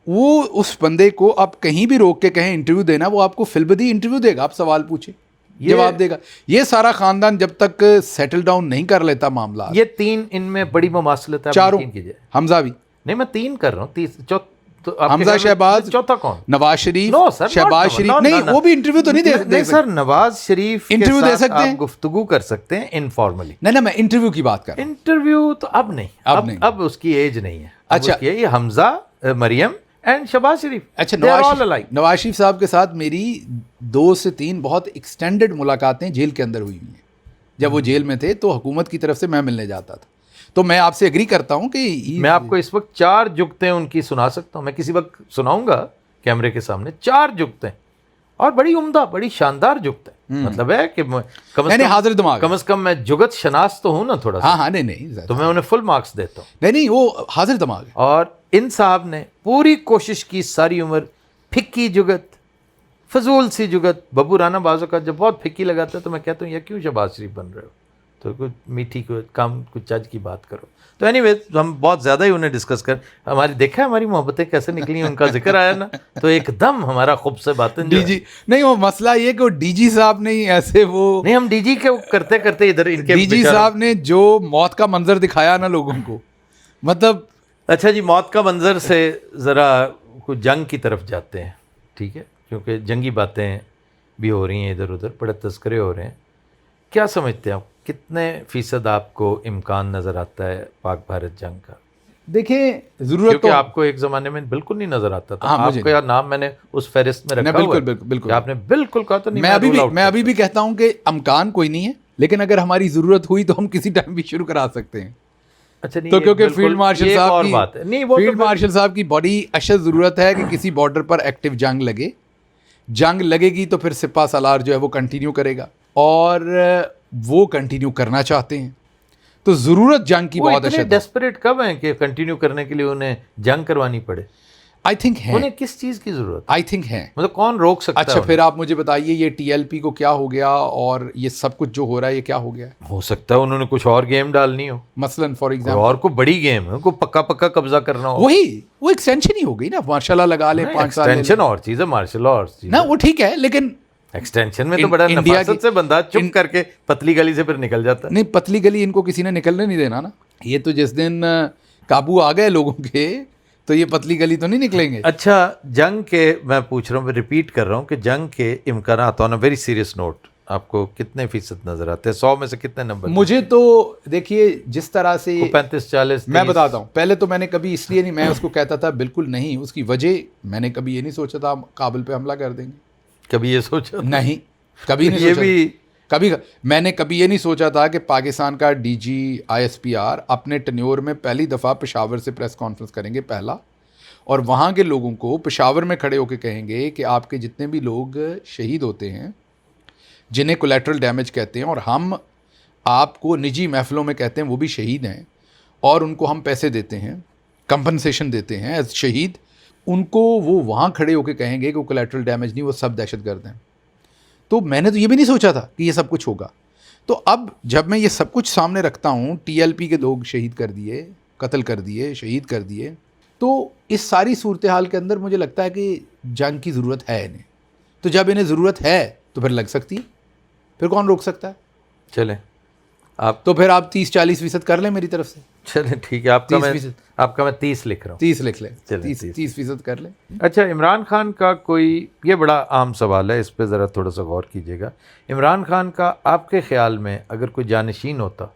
वो उस बंदे को आप कहीं भी रोक के कहें इंटरव्यू देना, वो आपको फिलबदी इंटरव्यू देगा, आप सवाल पूछे जवाब देगा। ये सारा खानदान जब तक सेटल डाउन नहीं कर लेता मामला, ये 3 इनमें बड़ी मुमासलत है, चारों, कीजिए। हमजा भी नहीं मैं 3 कर रहा हूँ, तो हमजा, शहबाज, चौथा कौन? नवाज शरीफ। नो सर, शहबाज शरीफ नहीं, वो भी इंटरव्यू तो नहीं दे सकते सर। नवाज शरीफ इंटरव्यू दे सकते हैं, गुफ्तगू कर सकते हैं इनफॉर्मली। नहीं, मैं इंटरव्यू की बात कर रहा हूं। इंटरव्यू तो अब नहीं, अब उसकी एज नहीं है। अच्छा, ये हमजा, मरियम एंड शहबाज शरीफ। अच्छा, नवाज शरीफ साहब के साथ मेरी 2 से 3 बहुत एक्सटेंडेड मुलाकातें जेल के अंदर हुई हैं। जब वो जेल में थे तो हुकूमत की तरफ से मैं मिलने जाता था, तो मैं आपसे एग्री करता हूं कि मैं आपको इस वक्त 4 जुगतें उनकी सुना सकता हूं। मैं किसी वक्त सुनाऊंगा कैमरे के सामने 4 जुगतें, और बड़ी उम्दा, बड़ी शानदार जुगतें। मतलब है कि हाजिर दिमाग, कम से कम मैं जुगत शनास तो हूं ना थोड़ा सा। हाँ, नहीं, तो मैं उन्हें फुल मार्क्स देता हूं। नहीं, वो हाजिर दिमाग है। और इन साहब ने पूरी कोशिश की सारी उम्र, फिक्की जुगत, फजूल सी जुगत। बब्बू राना बाजू का जब बहुत फिक्की लगाता है तो मैं कहता हूँ ये क्यों शहबाज शरीफ बन रहे हो, तो कुछ मीठी कुछ चज की बात करो। तो एनीवेज हम बहुत ज़्यादा ही उन्हें डिस्कस कर, हमारी देखा है हमारी मोहब्बतें कैसे निकली, उनका जिक्र आया ना तो एकदम हमारा खूब से बातें। डीजी नहीं, वो मसला ये कि वो डीजी साहब नहीं ऐसे, वो नहीं, हम डीजी के करते करते इधर इनके डीजी साहब ने जो मौत का मंजर दिखाया ना लोगों को, मतलब। अच्छा जी, मौत का मंजर से ज़रा कुछ जंग की तरफ जाते हैं, ठीक है, क्योंकि जंगी बातें भी हो रही हैं इधर उधर, बड़े तस्करे हो रहे हैं। क्या समझते हैं आप, कितने फ़ीसद आपको इम्कान नज़र आता है पाक भारत जंग का? देखिए, ज़रूरत क्योंकि तो आपको एक ज़माने में बिल्कुल नहीं नज़र आता था। हाँ, आपका यार नाम मैंने उस फहरिस्त में रखा हुआ है। बिल्कुल, आपने बिल्कुल कहा तो नहीं। मैं अभी भी कहता हूँ कि इम्कान कोई नहीं है, लेकिन अगर हमारी ज़रूरत हुई तो हम किसी टाइम भी शुरू करा सकते हैं। अच्छा, नहीं, तो क्योंकि फील्ड मार्शल साहब की बात है, नहीं, वो फील्ड मार्शल साहब की बड़ी अशद ज़रूरत है कि किसी बॉर्डर पर एक्टिव जंग लगे। जंग लगेगी तो फिर सिपा सलार जो है वो कंटिन्यू करेगा, और वो कंटिन्यू करना चाहते हैं, तो ज़रूरत जंग की बहुत अशद। डेस्परेट कब हैं कि कंटिन्यू करने के लिए उन्हें जंग करवानी पड़े? आई थिंक है। उन्हें किस चीज़ की ज़रूरत? आई थिंक है, मतलब कौन रोक सकता है? अच्छा, फिर आप मुझे बताइए ये टीएलपी को क्या हो गया, और ये सब कुछ जो हो रहा है ये क्या हो गया? हो सकता है उन्होंने कुछ और गेम डालनी हो, मसलन फॉर एग्जाम्पल, और को बड़ी गेम है, को पक्का कब्जा करना हो। वो एक्सटेंशन ही हो गई ना, मार्शल लगा ले 5 साल। एक्सटेंशन और चीज़ है, मार्शल और चीज़ ना, वो ठीक है, लेकिन एक्सटेंशन में तो बड़ा नफासत से बंदा चुप करके पतली गली से फिर निकल जाता है। नहीं, पतली गली इनको किसी ने निकलने नहीं देना ना। ये तो जिस दिन काबू आ गए लोगों के, तो ये पतली गली तो नहीं निकलेंगे। अच्छा, जंग के मैं पूछ रहा हूँ, मैं रिपीट कर रहा हूँ कि जंग के इम्कानात on a very serious note आपको कितने फ़ीसद नज़र आते हैं? 100 में से कितने नंबर? मुझे तो देखिए, जिस तरह से 35-40 मैं बताता हूँ। पहले तो मैंने कभी इसलिए नहीं, मैं उसको कहता था बिल्कुल नहीं, उसकी वजह मैंने कभी ये नहीं सोचा था काबुल पे हमला कर देंगे। कभी ये सोचा नहीं, कभी नहीं ये सोचा। भी मैंने कभी ये नहीं सोचा था कि पाकिस्तान का डीजी ISPR अपने टेन्योर में पहली दफ़ा पेशावर से प्रेस कॉन्फ्रेंस करेंगे, पहला, और वहाँ के लोगों को पेशावर में खड़े होकर कहेंगे कि आपके जितने भी लोग शहीद होते हैं, जिन्हें कोलैटरल डैमेज कहते हैं, और हम आपको निजी महफिलों में कहते हैं वो भी शहीद हैं, और उनको हम पैसे देते हैं, कंपनसेशन देते हैं एज शहीद, उनको वो वहाँ खड़े होकर कहेंगे कि वो कोलैटरल डैमेज नहीं, वो सब दहशतगर्द हैं। तो मैंने तो ये भी नहीं सोचा था कि ये सब कुछ होगा। तो अब जब मैं ये सब कुछ सामने रखता हूँ, TLP के लोग शहीद कर दिए, कत्ल कर दिए, शहीद कर दिए, तो इस सारी सूरत हाल के अंदर मुझे लगता है कि जंग की ज़रूरत है इन्हें, तो जब इन्हें ज़रूरत है तो फिर लग सकती है, फिर कौन रोक सकता है। चलें आप, तो फिर आप 30-40% कर लें मेरी तरफ से। चलें ठीक है, आपका 30% मैं 30 लिख रहा हूँ। 30 लिख लें, चलें, 30% कर लें। अच्छा, इमरान खान का कोई, ये बड़ा आम सवाल है, इस पे ज़रा थोड़ा सा गौर कीजिएगा। इमरान खान का आपके ख्याल में अगर कोई जानशीन होता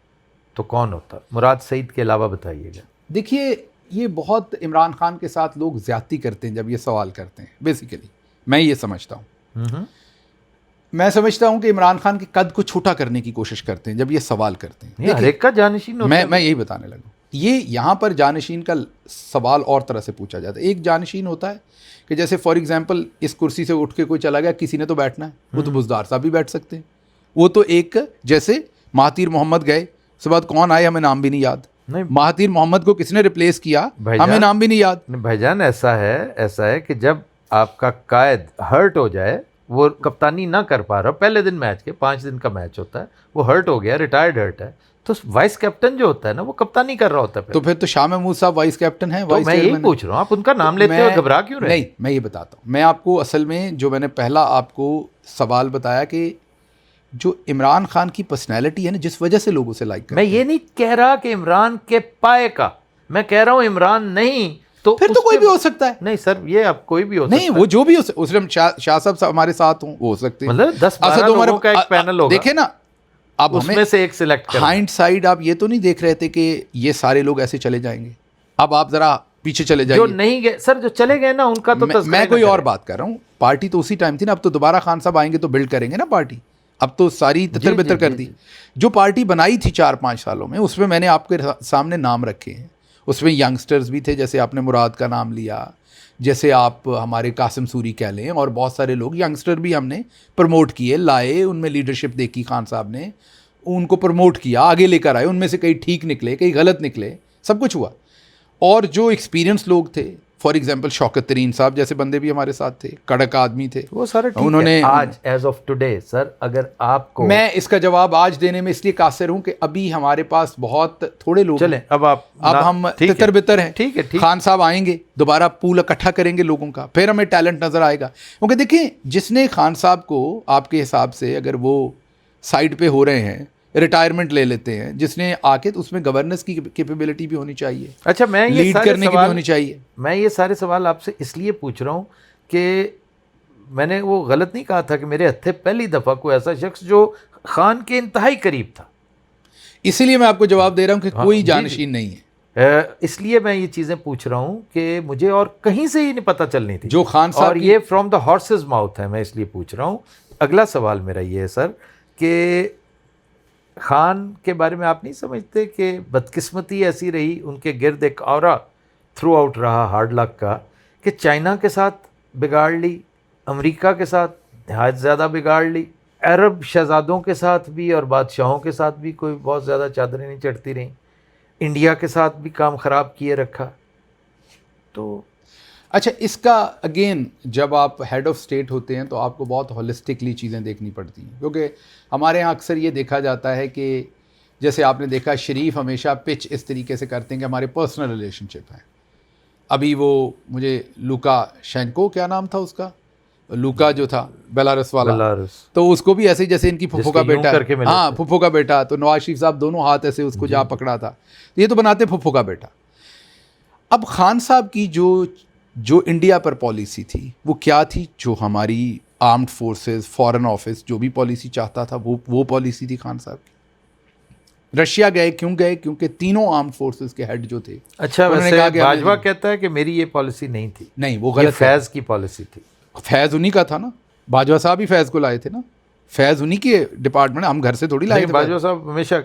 तो कौन होता? मुराद सईद के अलावा बताइएगा। देखिए, ये बहुत इमरान खान के साथ लोग ज़्यादती करते हैं जब ये सवाल करते हैं। बेसिकली मैं ये समझता हूँ, मैं समझता हूँ कि इमरान खान के कद को छोटा करने की कोशिश करते हैं जब ये सवाल करते हैं। हर एक का जानशीन होता है। मैं यही बताने लगा, ये यहाँ पर जानशीन का सवाल और तरह से पूछा जाता है। एक जानशीन होता है कि जैसे फॉर एग्जांपल इस कुर्सी से उठ के कोई चला गया, किसी ने तो बैठना है, वो तो बुज़दार साहब भी बैठ सकते हैं। वो तो एक, जैसे महातीर मोहम्मद गए, उसके बाद कौन आए हमें नाम भी नहीं याद, नहीं, महातीर मोहम्मद को किसने रिप्लेस किया हमें नाम भी नहीं याद। भाईजान ऐसा है कि जब आपका कायद हर्ट हो जाए, वो कप्तानी ना कर पा रहा, पहले दिन मैच के 5 दिन का मैच होता है, वो हर्ट हो गया, रिटायर्ड हर्ट है, तो वाइस कैप्टन जो होता है ना, वो कप्तानी कर रहा होता है। तो फिर तो शाह महमूद साहब वाइस कैप्टन है। तो मैं यही पूछ रहा हूँ, आप उनका नाम लेते हो, घबरा क्यों रहे? नहीं, मैं ये बताता हूँ। मैं आपको असल में जो मैंने पहला आपको सवाल बताया कि जो इमरान खान की पर्सनैलिटी है ना, जिस वजह से लोग उसे लाइक करते हैं। मैं ये नहीं कह रहा कि इमरान के पाए का, मैं कह रहा हूँ इमरान नहीं तो फिर तो कोई भी हो सकता है। नहीं सर, ये अब कोई भी हो सकता है। नहीं, वो जो भी हो सकता है, उसमें शाह साहब हमारे साथ हों, वो हो सकते हैं। मतलब 10-12 लोगों का एक पैनल होगा, देखे ना, अब उसमें से एक सिलेक्ट कर। हाइंड साइड आप ये तो नहीं देख रहे थे कि ये सारे लोग ऐसे चले जाएंगे। अब आप जरा पीछे चले जाइए। जो नहीं गए सर, जो चले गए ना, उनका तो मैं कोई और बात कर रहा हूँ। पार्टी तो उसी टाइम थी ना, अब तो दोबारा खान साहब आएंगे तो बिल्ड करेंगे ना पार्टी। अब तो सारी तितर बितर कर दी। जो पार्टी बनाई थी 4-5 सालों में, उसमें मैंने आपके सामने नाम रखे हैं। उसमें यंगस्टर्स भी थे, जैसे आपने मुराद का नाम लिया, जैसे आप हमारे कासिम सूरी कह लें, और बहुत सारे लोग यंगस्टर भी हमने प्रमोट किए, लाए, उनमें लीडरशिप देखी खान साहब ने, उनको प्रमोट किया, आगे लेकर आए। उनमें से कई ठीक निकले, कई गलत निकले, सब कुछ हुआ। और जो एक्सपीरियंस लोग थे, फॉर एग्जाम्पल शौकत तरीन साहब जैसे बंदे भी हमारे साथ थे, कड़क आदमी थे, वो सारे ठीक उन्होंने है। आज एज ऑफ टुडे सर, अगर आपको, मैं इसका जवाब आज देने में इसलिए कासिर हूं कि अभी हमारे पास बहुत थोड़े लोग चलें, अब हम तितर बितर हैं। ठीक है, खान साहब आएंगे, दोबारा पूल इकट्ठा करेंगे लोगों का, फिर हमें टैलेंट नजर आएगा। क्योंकि देखिए, जिसने खान साहब को, आपके हिसाब से अगर वो साइड पे हो रहे हैं, रिटायरमेंट ले लेते हैं, जिसने आके, तो उसमें गवर्नेंस की कैपेबिलिटी भी होनी चाहिए। अच्छा, मैं ये लीड करने की भी होनी चाहिए। मैं ये सारे सवाल आपसे इसलिए पूछ रहा हूँ कि मैंने वो गलत नहीं कहा था कि मेरे हत्थे पहली दफ़ा कोई ऐसा शख्स जो खान के इंतहाई करीब था, इसीलिए मैं आपको जवाब दे रहा हूँ कि कोई जानशीन नहीं है। इसलिए मैं ये चीज़ें पूछ रहा हूँ कि मुझे और कहीं से ही नहीं पता चलनी थी जो खान साहब, और ये फ्रॉम द हॉर्सेस माउथ है, मैं इसलिए पूछ रहा हूँ। अगला सवाल मेरा ये है सर कि खान के बारे में आप नहीं समझते कि बदकिस्मती ऐसी रही, उनके गिर्द एक औरा थ्रू आउट रहा हार्ड लक का, कि चाइना के साथ बिगाड़ ली, अमेरिका के साथ नहायत ज़्यादा बिगाड़ ली, अरब शहज़ादों के साथ भी और बादशाहों के साथ भी कोई बहुत ज़्यादा चादरें नहीं चढ़ती रहीं, इंडिया के साथ भी काम ख़राब किए रखा। तो अच्छा, इसका अगेन, जब आप हेड ऑफ स्टेट होते हैं तो आपको बहुत होलिस्टिकली चीज़ें देखनी पड़ती हैं, क्योंकि हमारे यहाँ अक्सर ये देखा जाता है कि जैसे आपने देखा, शरीफ हमेशा पिच इस तरीके से करते हैं कि हमारे पर्सनल रिलेशनशिप हैं। अभी वो मुझे लूका शेंको, क्या नाम था उसका, लूका जो था बेलारस वाला, तो उसको भी ऐसे जैसे इनकी फुफ्फो का बेटा, हाँ फुफ्फो का बेटा, तो नवाज शरीफ साहब दोनों हाथ ऐसे उसको जा पकड़ा था, ये तो बनाते फुफ्फो का बेटा। अब खान साहब की जो इंडिया पर पॉलिसी थी वो क्या थी, जो हमारी आर्म्ड फोर्सेस, फॉरेन ऑफिस जो भी पॉलिसी चाहता था वो पॉलिसी थी खान साहब की। रशिया गए, क्यों गए? क्योंकि तीनों आर्म्ड फोर्सेस के हेड जो थे, अच्छा, वैसे बाजवा कहता है कि मेरी ये पॉलिसी नहीं थी। नहीं, वो गलत, फैज़ की पॉलिसी थी। फैज़ उन्हीं का था ना, बाजवा साहब ही फैज़ को लाए थे ना, फैज़ उन्हीं के डिपार्टमेंट, हम घर से थोड़ी लाए थे। बाजवा साहब हमेशा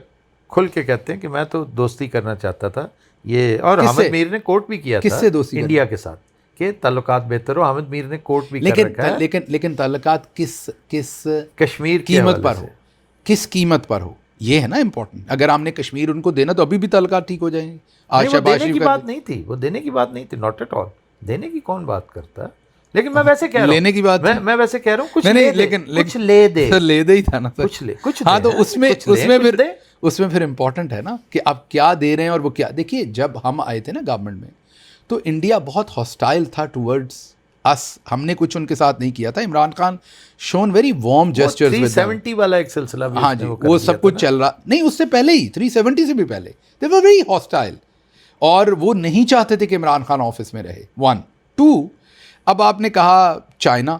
खुल के कहते हैं कि मैं तो दोस्ती करना चाहता था ये, और हामिद मीर ने कोर्ट भी किया था। किससे दोस्ती? इंडिया के साथ के ताल्लुकात बेहतर हो, हामिद मीर ने कोर्ट भी कर रखा है। लेकिन ताल्लुकात किस कश्मीर कीमत पर हो, किस कीमत पर हो, ये है ना इम्पोर्टेंट। अगर हमने कश्मीर उनको देना तो अभी भी ताल्लुकात ठीक हो जाएंगे। आज देने की बात नहीं थी, वो देने की बात नहीं थी, नॉट एट ऑल। देने की कौन बात करता है? लेकिन मैं वैसे कह रहा हूं, लेने की बात, मैं वैसे कह रहा हूं, कुछ नहीं, ले दे, लेकिन कुछ ले दे, सर ले दे ही था ना सर, कुछ ले, कुछ हाँ, तो उसमें उसमें फिर इम्पोर्टेंट है ना कि आप क्या दे रहे हैं और वो क्या। देखिए, जब हम आए थे ना गवर्नमेंट में, तो इंडिया बहुत हॉस्टाइल था टुवर्ड्स अस, हमने कुछ उनके साथ नहीं किया था। Imran Khan shown very warm gestures with 370 वाला एक सिलसिला भी हाँ उसने जी, कर वो दिया सब कुछ था चल रहा नहीं, उससे पहले ही 370 से भी पहले दे वर वेरी हॉस्टाइल, और वो नहीं चाहते थे कि इमरान खान ऑफिस में रहे। 1 2 अब आपने कहा चाइना,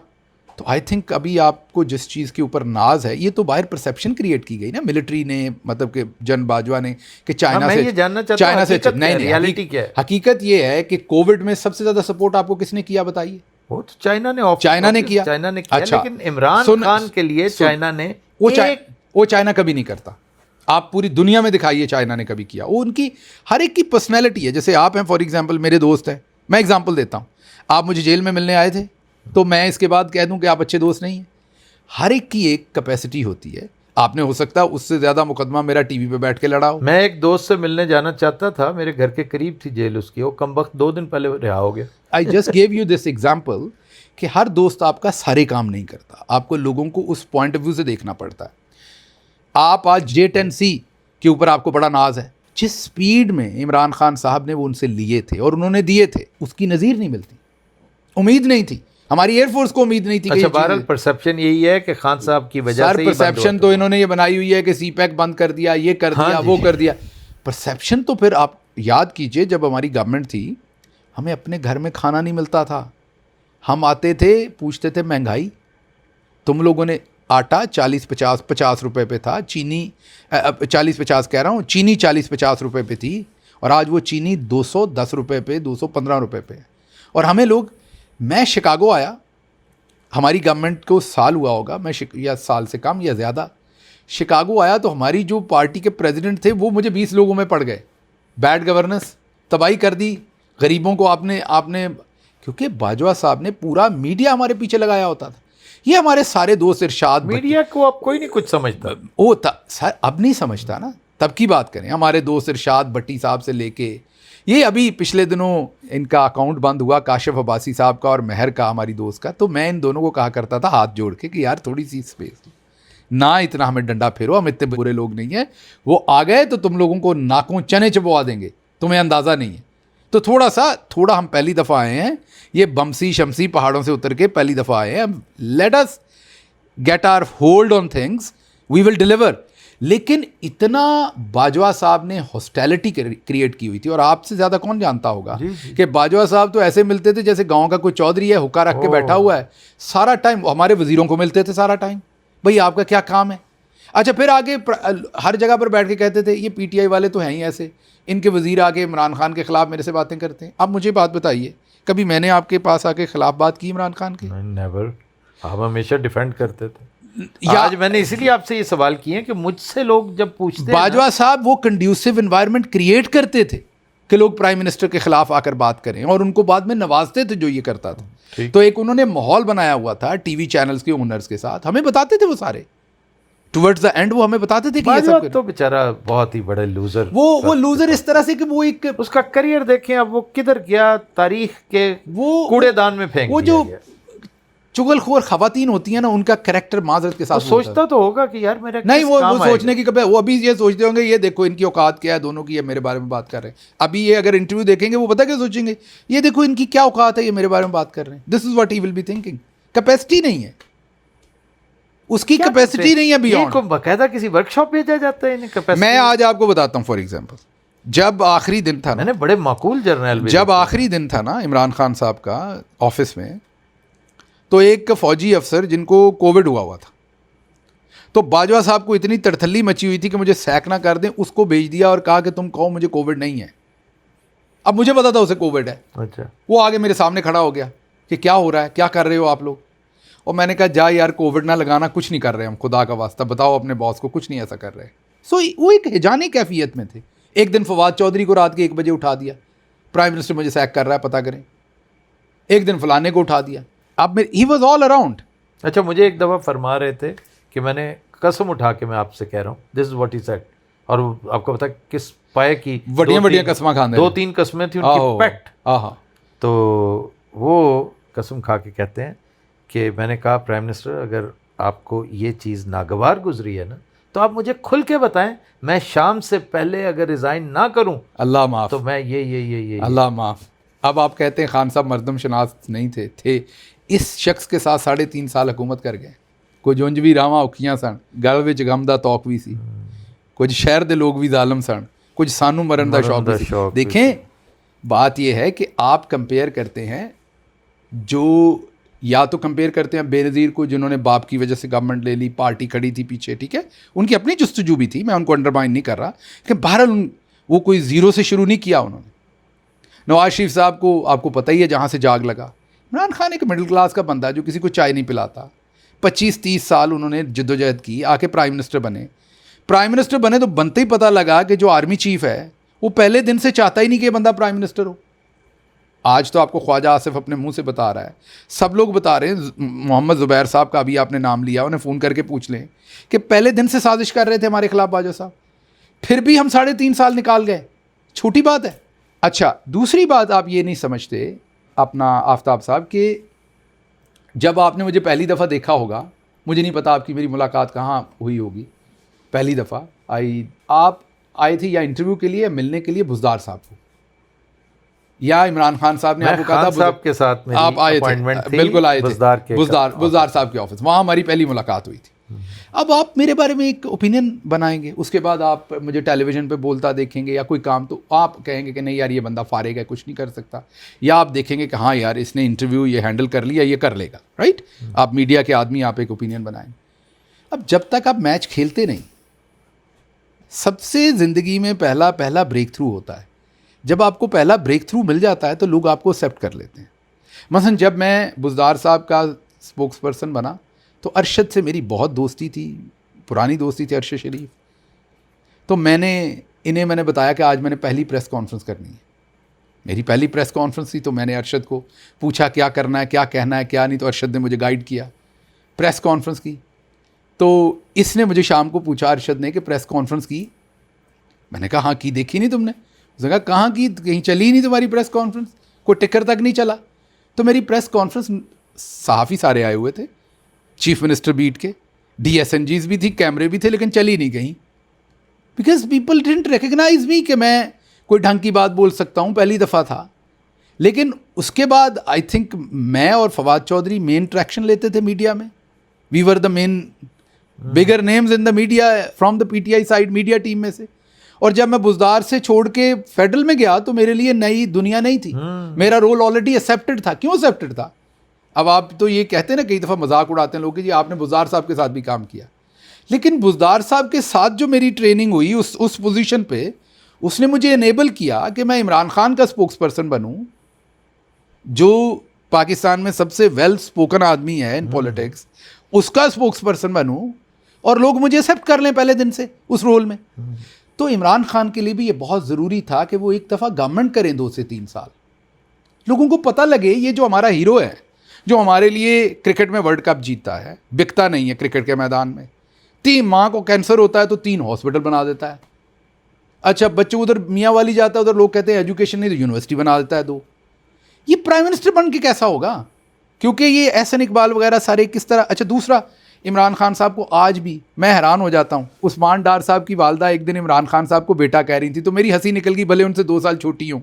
तो आई थिंक अभी आपको जिस चीज़ के ऊपर नाज है, ये तो बाहर परसेप्शन क्रिएट की गई ना मिलिट्री ने, मतलब कि जन बाजवा ने, कि चाइना मैं से, ये जानना चाहता हूं, चाइना से हकीकत क्या है, नहीं, रियलिटी क्या है? हकीकत ये है कि कोविड में सबसे ज़्यादा सपोर्ट आपको किसने किया बताइए? वो तो चाइना ने किया। चाइना ने किया। अच्छा, लेकिन इमरान खान के लिए चाइना ने वो चाइना कभी नहीं करता। आप पूरी दुनिया में दिखाइए चाइना ने कभी किया। वो उनकी हर एक की पर्सनैलिटी है। जैसे आप हैं फॉर एग्जाम्पल, मेरे दोस्त हैं, मैं एग्जाम्पल देता हूँ, आप मुझे जेल में मिलने आए थे तो मैं इसके बाद कह दूं कि आप अच्छे दोस्त नहीं हैं। हर एक की एक कैपेसिटी होती है। आपने हो सकता है उससे ज़्यादा मुकदमा मेरा टीवी पे बैठ के लड़ा हो। मैं एक दोस्त से मिलने जाना चाहता था, मेरे घर के करीब थी जेल उसकी, वो कमबख्त 2 दिन पहले रिहा हो गया। I just gave you this example कि हर दोस्त आपका सारे काम नहीं करता, आपको लोगों को उस पॉइंट ऑफ व्यू से देखना पड़ता है। आप आज J10C के ऊपर आपको बड़ा नाज है। जिस स्पीड में इमरान खान साहब ने वो उनसे लिए थे और उन्होंने दिए थे, उसकी नज़ीर नहीं मिलती, उम्मीद नहीं थी, हमारी एयरफोर्स को उम्मीद नहीं थी। अच्छा, बहरहाल परसेप्शन यही है कि खान साहब की वजह से परसेप्शन तो इन्होंने ये बनाई हुई है कि CPEC बंद कर दिया, ये कर दिया, हाँ वो कर दिया। परसेप्शन तो फिर आप याद कीजिए, जब हमारी गवर्नमेंट थी हमें अपने घर में खाना नहीं मिलता था। हम आते थे, पूछते थे महंगाई, तुम लोगों ने आटा 40-50 रुपए पे था, चीनी 40-50 कह रहा हूँ, चीनी 40-50 रुपए पे थी, और आज वो चीनी 210 रुपए पे, 215 रुपए पे। और हमें लोग, मैं शिकागो आया, हमारी गवर्नमेंट को साल हुआ होगा, मैं या साल से कम या ज़्यादा, शिकागो आया तो हमारी जो पार्टी के प्रेसिडेंट थे वो मुझे 20 लोगों में पड़ गए। बैड गवर्नेंस, तबाही कर दी, गरीबों को आपने क्योंकि बाजवा साहब ने पूरा मीडिया हमारे पीछे लगाया होता था। ये हमारे सारे दोस्त इरशाद, मीडिया को अब कोई नहीं कुछ समझता, वो सर अब नहीं समझता ना, तब की बात करें। हमारे दोस्त इरशाद भट्टी साहब से लेके, ये अभी पिछले दिनों इनका अकाउंट बंद हुआ काशिफ अब्बासी साहब का और महर का, हमारी दोस्त का, तो मैं इन दोनों को कहा करता था हाथ जोड़ के कि यार थोड़ी सी स्पेस ना, इतना हमें डंडा फेरो, हम इतने बुरे लोग नहीं हैं। वो आ गए तो तुम लोगों को नाकों चने चबवा देंगे, तुम्हें अंदाज़ा नहीं है। तो थोड़ा हम पहली दफ़ा आए हैं, ये बमसी शमसी पहाड़ों से उतर के पहली दफ़ा आए हैं। Let us get our hold on things, we will deliver. लेकिन इतना बाजवा साहब ने हॉस्टैलिटी क्रिएट की हुई थी, और आपसे ज़्यादा कौन जानता होगा कि बाजवा साहब तो ऐसे मिलते थे जैसे गांव का कोई चौधरी है, हुक्का रख के बैठा हुआ है सारा टाइम। हमारे वज़ीरों को मिलते थे सारा टाइम, भाई आपका क्या काम है। अच्छा, फिर आगे हर जगह पर बैठ के कहते थे ये PTI वाले तो हैं ही ऐसे, इनके वज़ीर आके इमरान खान के ख़िलाफ़ मेरे से बातें करते हैं। अब मुझे बात बताइए, कभी मैंने आपके पास आके ख़िलाफ़ बात की इमरान खान की? नेवर। हम हमेशा डिफेंड करते थे। आज मैंने इसीलिए आपसे ये सवाल किए कि मुझसे लोग जब पूछते हैं, बाजवा साहब वो कंड्यूसिव एनवायरनमेंट क्रिएट करते थे कि लोग प्राइम मिनिस्टर के खिलाफ आकर बात करें, और उनको बाद में नवाजते थे जो ये करता था। तो एक उन्होंने माहौल बनाया हुआ था टीवी चैनल्स के ओनर्स के साथ, हमें बताते थे वो सारे, टुवर्ड्स द एंड वो हमें बताते थे कि ये सब तो बेचारा बहुत ही बड़े लूजर, वो लूजर इस तरह से कि वो एक, उसका करियर देखें अब वो किधर गया, तारीख के वो कूड़ेदान में फेंक वो जो चुगलखोर खवातीन होती हैं ना, उनका कैरेक्टर माजरत के साथ सोचता तो होगा कि यार मेरा नहीं, वो सोचने की कभी, वो अभी ये सोचते होंगे ये देखो इनकी औकात क्या है, दोनों की ये मेरे बारे में बात कर रहे हैं। अभी ये अगर इंटरव्यू देखेंगे वो पता क्या सोचेंगे, ये देखो इनकी क्या औकात है, ये मेरे बारे में बात कर रहे हैं। This is what he will be thinking. Capacity नहीं है उसकी, कैपेसिटी नहीं है बियॉन्ड। बाकायदा किसी वर्कशॉप भेजा जाता है इन्हें कैपेसिटी। मैं आज आपको बताता हूँ फॉर एग्जांपल, जब आखिरी दिन था, मैंने बड़े माकूल जर्नल, जब आखिरी दिन था ना इमरान खान साहब का ऑफिस में, तो एक फौजी अफसर जिनको कोविड हुआ था, तो बाजवा साहब को इतनी तड़थल्ली मची हुई थी कि मुझे सैक ना कर दें, उसको भेज दिया और कहा कि तुम कहो मुझे कोविड नहीं है। अब मुझे पता था उसे कोविड है। अच्छा, वो आगे मेरे सामने खड़ा हो गया कि क्या हो रहा है, क्या कर रहे हो आप लोग। और मैंने कहा जा यार, कोविड ना लगाना, कुछ नहीं कर रहे हम, खुदा का वास्ता बताओ अपने बॉस को, कुछ नहीं ऐसा कर रहे। सो वो एक हिजानी कैफियत में थे। एक दिन फवाद चौधरी को रात के 1 बजे उठा दिया, प्राइम मिनिस्टर मुझे सैक कर रहा है, पता करें। एक दिन फलाने को उठा दिया। अब ही वॉज ऑल अराउंड। अच्छा, मुझे एक दफ़ा फरमा रहे थे कि मैंने कसम उठा के मैं आपसे कह रहा हूँ, this is what he said, और आपको पता किस पाए की बड़ियाँ कसमां खाने, 2-3 कसमें थी उनकी पेट। तो वो कसम खा के कहते हैं कि मैंने कहा प्राइम मिनिस्टर अगर आपको ये चीज़ नागवार गुजरी है ना, तो आप मुझे खुल के बताएं, मैं शाम से पहले अगर रिज़ाइन ना करूं, अल्लाह माफ़, तो मैं ये अल्लाह माफ़। अब आप कहते हैं खान साहब मरदम शनास नहीं थे इस शख्स के साथ 3.5 साल हुकूमत कर गए। कुछ उंज भी रावां औखियां सन, गल विच गम दा तौक भी सी, कुछ शहर दे लोग भी जालम सन, कुछ सानू मरन दा शौक भी सी। देखें, बात यह है कि आप कंपेयर करते हैं, जो या तो कंपेयर करते हैं बेनज़ीर को जिन्होंने बाप की वजह से गवर्नमेंट ले ली, पार्टी खड़ी थी पीछे, ठीक है, उनकी अपनी जुस्तजू भी थी, मैं उनको अंडरमाइन नहीं कर रहा, कि बहरहाल वो कोई ज़ीरो से शुरू नहीं किया उन्होंने। नवाज शरीफ साहब को आपको पता ही है जहाँ से जाग लगा। इमरान खान एक मिडिल क्लास का बंदा जो किसी को चाय नहीं पिलाता, 25-30 साल उन्होंने जद्दोजहद की, आके प्राइम मिनिस्टर बने तो बनते ही पता लगा कि जो आर्मी चीफ है वो पहले दिन से चाहता ही नहीं कि बंदा प्राइम मिनिस्टर हो। आज तो आपको ख्वाजा आसिफ अपने मुंह से बता रहा है, सब लोग बता रहे हैं, मोहम्मद ज़ुबैर साहब का अभी आपने नाम लिया, उन्हें फ़ोन करके पूछ लें कि पहले दिन से साजिश कर रहे थे हमारे खिलाफ बाजवा साहब, फिर भी हम 3.5 साल निकाल गए, छोटी बात है। अच्छा, दूसरी बात आप ये नहीं समझते अपना आफ्ताब साहब कि जब आपने मुझे पहली दफ़ा देखा होगा, मुझे नहीं पता आपकी मेरी मुलाकात कहाँ हुई होगी, पहली दफ़ा आप आए थे या इंटरव्यू के लिए या मिलने के लिए बुज़दार साहब को, या इमरान खान साहब ने आपको कहा था साहब के साथ मेरी आप आए थे, बिल्कुल आए थे बुज़दार साहब के ऑफिस, वहाँ हमारी पहली मुलाकात हुई थी। अब आप मेरे बारे में एक ओपिनियन बनाएंगे, उसके बाद आप मुझे टेलीविज़न पे बोलता देखेंगे या कोई काम, तो आप कहेंगे कि नहीं यार ये बंदा फारिग है, कुछ नहीं कर सकता, या आप देखेंगे कि हाँ यार इसने इंटरव्यू ये हैंडल कर लिया, ये कर लेगा, राइट। आप मीडिया के आदमी, आप एक ओपिनियन बनाएंगे। अब जब तक आप मैच खेलते नहीं, सबसे ज़िंदगी में पहला ब्रेक थ्रू होता है। जब आपको पहला ब्रेक थ्रू मिल जाता है तो लोग आपको एक्सेप्ट कर लेते हैं। मसलन जब मैं बुज़दार साहब का स्पोक्स पर्सन बना तो अरशद से मेरी बहुत दोस्ती थी, पुरानी दोस्ती थी अरशद शरीफ। तो मैंने बताया कि आज मैंने पहली प्रेस कॉन्फ्रेंस करनी है, मेरी पहली प्रेस कॉन्फ्रेंस थी, तो मैंने अरशद को पूछा क्या करना है, क्या कहना है, क्या नहीं, तो अरशद ने मुझे गाइड किया, प्रेस कॉन्फ्रेंस की। तो इसने मुझे शाम को पूछा अरशद ने कि प्रेस कॉन्फ्रेंस की, मैंने कहा हाँ की, देखी नहीं तुमने? उसने कहा कहाँ की, कहीं चली नहीं तुम्हारी प्रेस कॉन्फ्रेंस, कोई टिकर तक नहीं चला। तो मेरी प्रेस कॉन्फ्रेंस सहाफ़ी सारे आए हुए थे, चीफ मिनिस्टर बीट के, DSNGs भी थी, कैमरे भी थे, लेकिन चली नहीं गई, because people didn't recognise me कि मैं कोई ढंग की बात बोल सकता हूँ, पहली दफ़ा था। लेकिन उसके बाद आई थिंक मैं और फवाद चौधरी मेन ट्रैक्शन लेते थे मीडिया में, we were the main bigger names in the media from the PTI side, media team में से। और जब मैं बुज़दार से छोड़ के फेडरल में गया तो मेरे लिए नई दुनिया नहीं थी, मेरा रोल ऑलरेडी एक्सेप्टेड था। क्यों एक्सेप्टेड था? अब आप तो ये कहते हैं ना, कई दफ़ा मजाक उड़ाते हैं लोग कि जी आपने बुज़दार साहब के साथ भी काम किया, लेकिन बुज़दार साहब के साथ जो मेरी ट्रेनिंग हुई उस पोजीशन पे, उसने मुझे इनेबल किया कि मैं इमरान खान का स्पोक्स पर्सन बनूं, जो पाकिस्तान में सबसे वेल स्पोकन आदमी है इन पॉलिटिक्स, उसका स्पोक्स पर्सन बनूं और लोग मुझे एक्सेप्ट कर लें पहले दिन से उस रोल में। तो इमरान खान के लिए भी ये बहुत ज़रूरी था कि वो एक दफ़ा गवर्नमेंट करें 2 से 3 साल, लोगों को पता लगे ये जो हमारा हीरो है, जो हमारे लिए क्रिकेट में वर्ल्ड कप जीतता है, बिकता नहीं है क्रिकेट के मैदान में, 3 माँ को कैंसर होता है तो 3 हॉस्पिटल बना देता है। अच्छा, बच्चों उधर मियाँ वाली जाता है, उधर लोग कहते हैं एजुकेशन नहीं, तो यूनिवर्सिटी बना देता है 2। ये प्राइम मिनिस्टर बन के कैसा होगा? क्योंकि ये एहसन इकबाल वगैरह सारे किस तरह। अच्छा, दूसरा, इमरान खान साहब को आज भी मैं हैरान हो जाता हूँ, उस्मान डार साहब की वालदा एक दिन इमरान खान साहब को बेटा कह रही थी, तो मेरी हंसी निकल गई, भले उनसे 2 साल छोटी हूँ।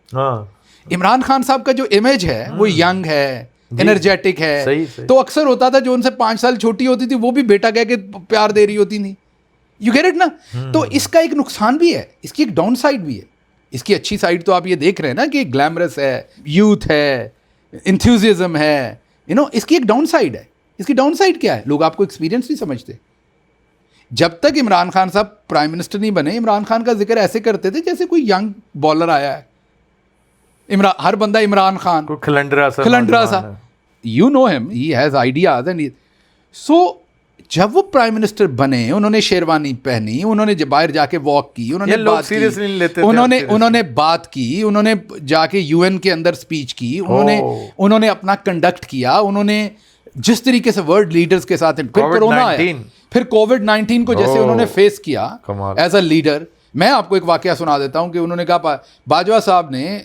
हाँ, इमरान खान साहब का जो इमेज है वो यंग है, एनर्जेटिक है, सही। तो अक्सर होता था जो उनसे 5 साल छोटी होती थी वो भी बेटा कह के प्यार दे रही होती थी। यू गेट इट ना? तो इसका एक नुकसान भी है, इसकी एक डाउन साइड भी है। इसकी अच्छी साइड तो आप ये देख रहे हैं ना कि ग्लैमरस है, यूथ है, इंथ्यूजिज्म है, इसकी एक डाउन साइड है। इसकी डाउन साइड क्या है? लोग आपको एक्सपीरियंस नहीं समझते। जब तक इमरान खान साहब प्राइम मिनिस्टर नहीं बने, इमरान खान का जिक्र ऐसे करते थे जैसे कोई यंग बॉलर आया है, हर बंदा इमरान खान, खलंडरा सा, you know him, he has ideas and so जब वो प्राइम मिनिस्टर बने, उन्होंने शेरवानी पहनी, उन्होंने बाहर जाके वॉक की, उन्होंने बात की, उन्होंने बात की, उन्होंने जाके UN के अंदर स्पीच की, उन्होंने अपना कंडक्ट किया, उन्होंने जिस तरीके से वर्ल्ड लीडर्स के साथ, फिर कोरोना आया, फिर कोविड-19 को जैसे उन्होंने फेस किया एज अ लीडर। मैं आपको एक वाकया सुना देता हूं कि उन्होंने कहा, बाजवा साहब ने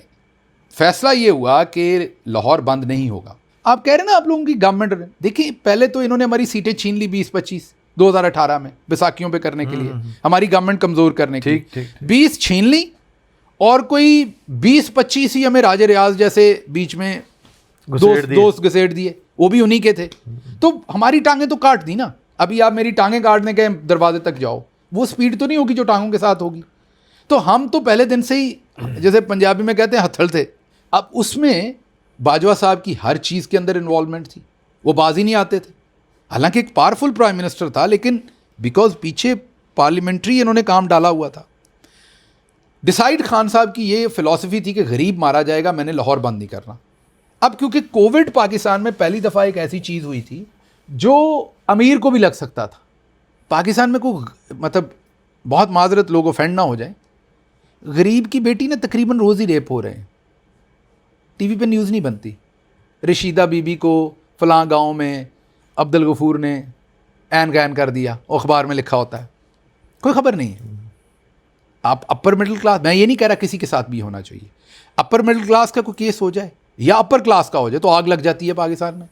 फैसला ये हुआ कि लाहौर बंद नहीं होगा। आप कह रहे हैं ना आप लोगों की गवर्नमेंट, देखिए पहले तो इन्होंने हमारी सीटें छीन ली 20-25 2018 में बैसाखियों पे करने के लिए, हमारी गवर्नमेंट कमजोर करने के लिए 20 छीन ली, और कोई 20-25 ही हमें राजे रियाज जैसे बीच में दोस्त घसेट दिए, वो भी उन्हीं के थे। तो हमारी टांगें तो काट दी ना। अभी आप मेरी टांगें काटने के दरवाजे तक जाओ, वो स्पीड तो नहीं होगी जो टांगों के साथ होगी। तो हम तो पहले दिन से ही, जैसे पंजाबी में कहते हैं, हथड़ थे। अब उसमें बाजवा साहब की हर चीज़ के अंदर इन्वॉल्वमेंट थी, वो बाज ही नहीं आते थे। हालांकि एक पावरफुल प्राइम मिनिस्टर था, लेकिन बिकॉज पीछे पार्लियामेंट्री इन्होंने काम डाला हुआ था। डिसाइड खान साहब की ये फिलॉसफी थी कि गरीब मारा जाएगा, मैंने लाहौर बंद नहीं करना। अब क्योंकि कोविड पाकिस्तान में पहली दफ़ा एक ऐसी चीज़ हुई थी जो अमीर को भी लग सकता था। पाकिस्तान में कोई मतलब, बहुत माजरत, लोग ऑफेंड ना हो जाए, गरीब की बेटी ने तकरीबन रोज़ ही रेप हो रहे हैं, टीवी पे न्यूज़ नहीं बनती। रशीदा बीबी को फलां गांव में अब्दुल गफूर ने ऐन गैन कर दिया, अखबार में लिखा होता है, कोई खबर नहीं है। आप अपर मिडिल क्लास, मैं ये नहीं कह रहा किसी के साथ भी होना चाहिए, अपर मिडिल क्लास का कोई केस हो जाए या अपर क्लास का हो जाए तो आग लग जाती है पाकिस्तान में।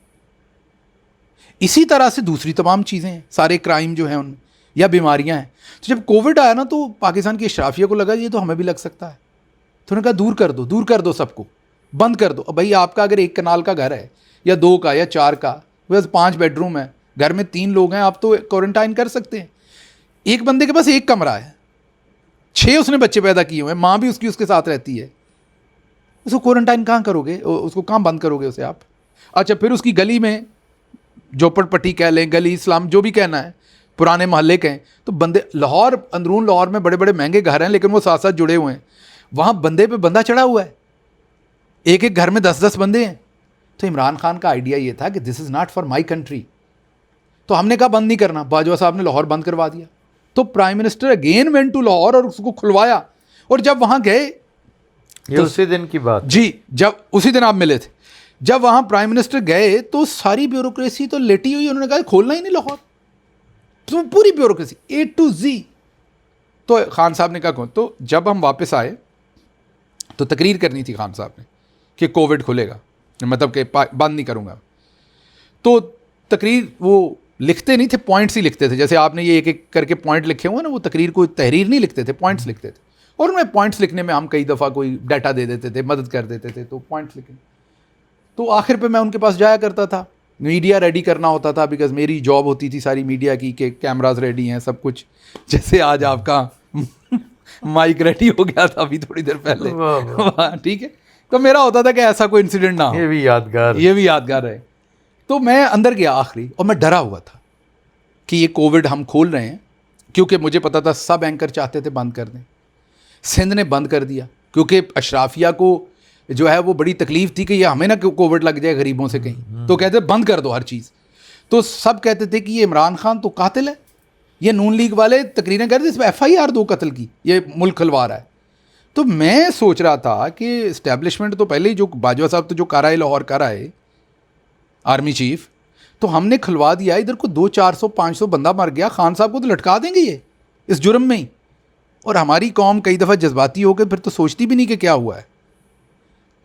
इसी तरह से दूसरी तमाम चीज़ें हैं, सारे क्राइम जो हैं उनमें, या बीमारियां हैं। तो जब कोविड आया ना, तो पाकिस्तान की अशराफिया को लगा ये तो हमें भी लग सकता है, तो उन्होंने कहा दूर कर दो सबको, बंद कर दो। अब भाई आपका अगर 1 कनाल का घर है या 2 का या 4 का, बस 5 बेडरूम है, घर में 3 लोग हैं, आप तो क्वारंटाइन कर सकते हैं। एक बंदे के पास 1 कमरा है, 6 उसने बच्चे पैदा किए हुए हैं, माँ भी उसके साथ रहती है, उसको क्वारंटाइन कहाँ करोगे, उसको कहाँ बंद करोगे उसे आप? अच्छा, फिर उसकी गली में झोपड़पट्टी कह लें, गली इस्लाम जो भी कहना है, पुराने मोहल्ले कहें, तो बंदे, लाहौर, अंदरून लाहौर में बड़े बड़े महंगे घर हैं, लेकिन वो साथ साथ जुड़े हुए हैं। वहाँ बंदे पे बंदा चढ़ा हुआ है, एक एक घर में 10-10 बंदे हैं। तो इमरान खान का आइडिया ये था कि this is not for my country, तो हमने कहा बंद नहीं करना। बाजवा साहब ने लाहौर बंद करवा दिया। तो prime minister again went to Lahore और उसको खुलवाया। और जब वहाँ गए, ये तो उसी दिन की बात जी, जब उसी दिन आप मिले थे, जब वहाँ प्राइम मिनिस्टर गए तो सारी ब्यूरोक्रेसी तो लेटी हुई, उन्होंने कहा खोलना ही नहीं लाहौर, तो पूरी ब्यूरोक्रेसी A to Z। तो खान साहब ने कहा, तो जब हम वापस आए तो तकरीर करनी थी खान साहब ने कि कोविड खुलेगा, मतलब कि बंद नहीं करूँगा। तो तकरीर वो लिखते नहीं थे, पॉइंट्स ही लिखते थे, जैसे आपने ये एक एक करके पॉइंट लिखे हुए ना, वो तकरीर को तहरीर नहीं लिखते थे, पॉइंट्स लिखते थे। और उनमें पॉइंट्स लिखने में हम कई दफ़ा कोई डाटा दे देते थे, मदद कर देते थे, तो पॉइंट्स लिखे। तो आखिर पे मैं उनके पास जाया करता था, मीडिया रेडी करना होता था, बिकॉज मेरी जॉब होती थी सारी मीडिया की, कि कैमराज रेडी हैं, सब कुछ। जैसे आज आपका माइक रेडी हो गया था अभी थोड़ी देर पहले, ठीक है। तो मेरा होता था कि ऐसा कोई इंसिडेंट ना हो, ये भी यादगार है। तो मैं अंदर गया आखिरी, और मैं डरा हुआ था कि ये कोविड हम खोल रहे हैं, क्योंकि मुझे पता था सब एंकर चाहते थे बंद कर दें। सिंध ने बंद कर दिया, क्योंकि अशराफिया को जो है वो बड़ी तकलीफ थी कि ये हमें ना कोविड लग जाए गरीबों से कहीं, तो कहते बंद कर दो हर चीज़। तो सब कहते थे कि ये इमरान खान तो कातिल है, ये नून लीग वाले तकरीरें कर रहे, इसमें FIR 2 कत्ल की, ये मुल्क खलवा रहा है। तो मैं सोच रहा था कि इस्टेब्लिशमेंट तो पहले ही, जो बाजवा साहब तो जो कर आए लाहौर कर आए, आर्मी चीफ, तो हमने खुलवा दिया, इधर को 200-400-500 बंदा मर गया, खान साहब को तो लटका देंगे ये इस जुर्म में ही। और हमारी कौम कई दफ़ा जज्बाती हो गई, फिर तो सोचती भी नहीं कि क्या हुआ है।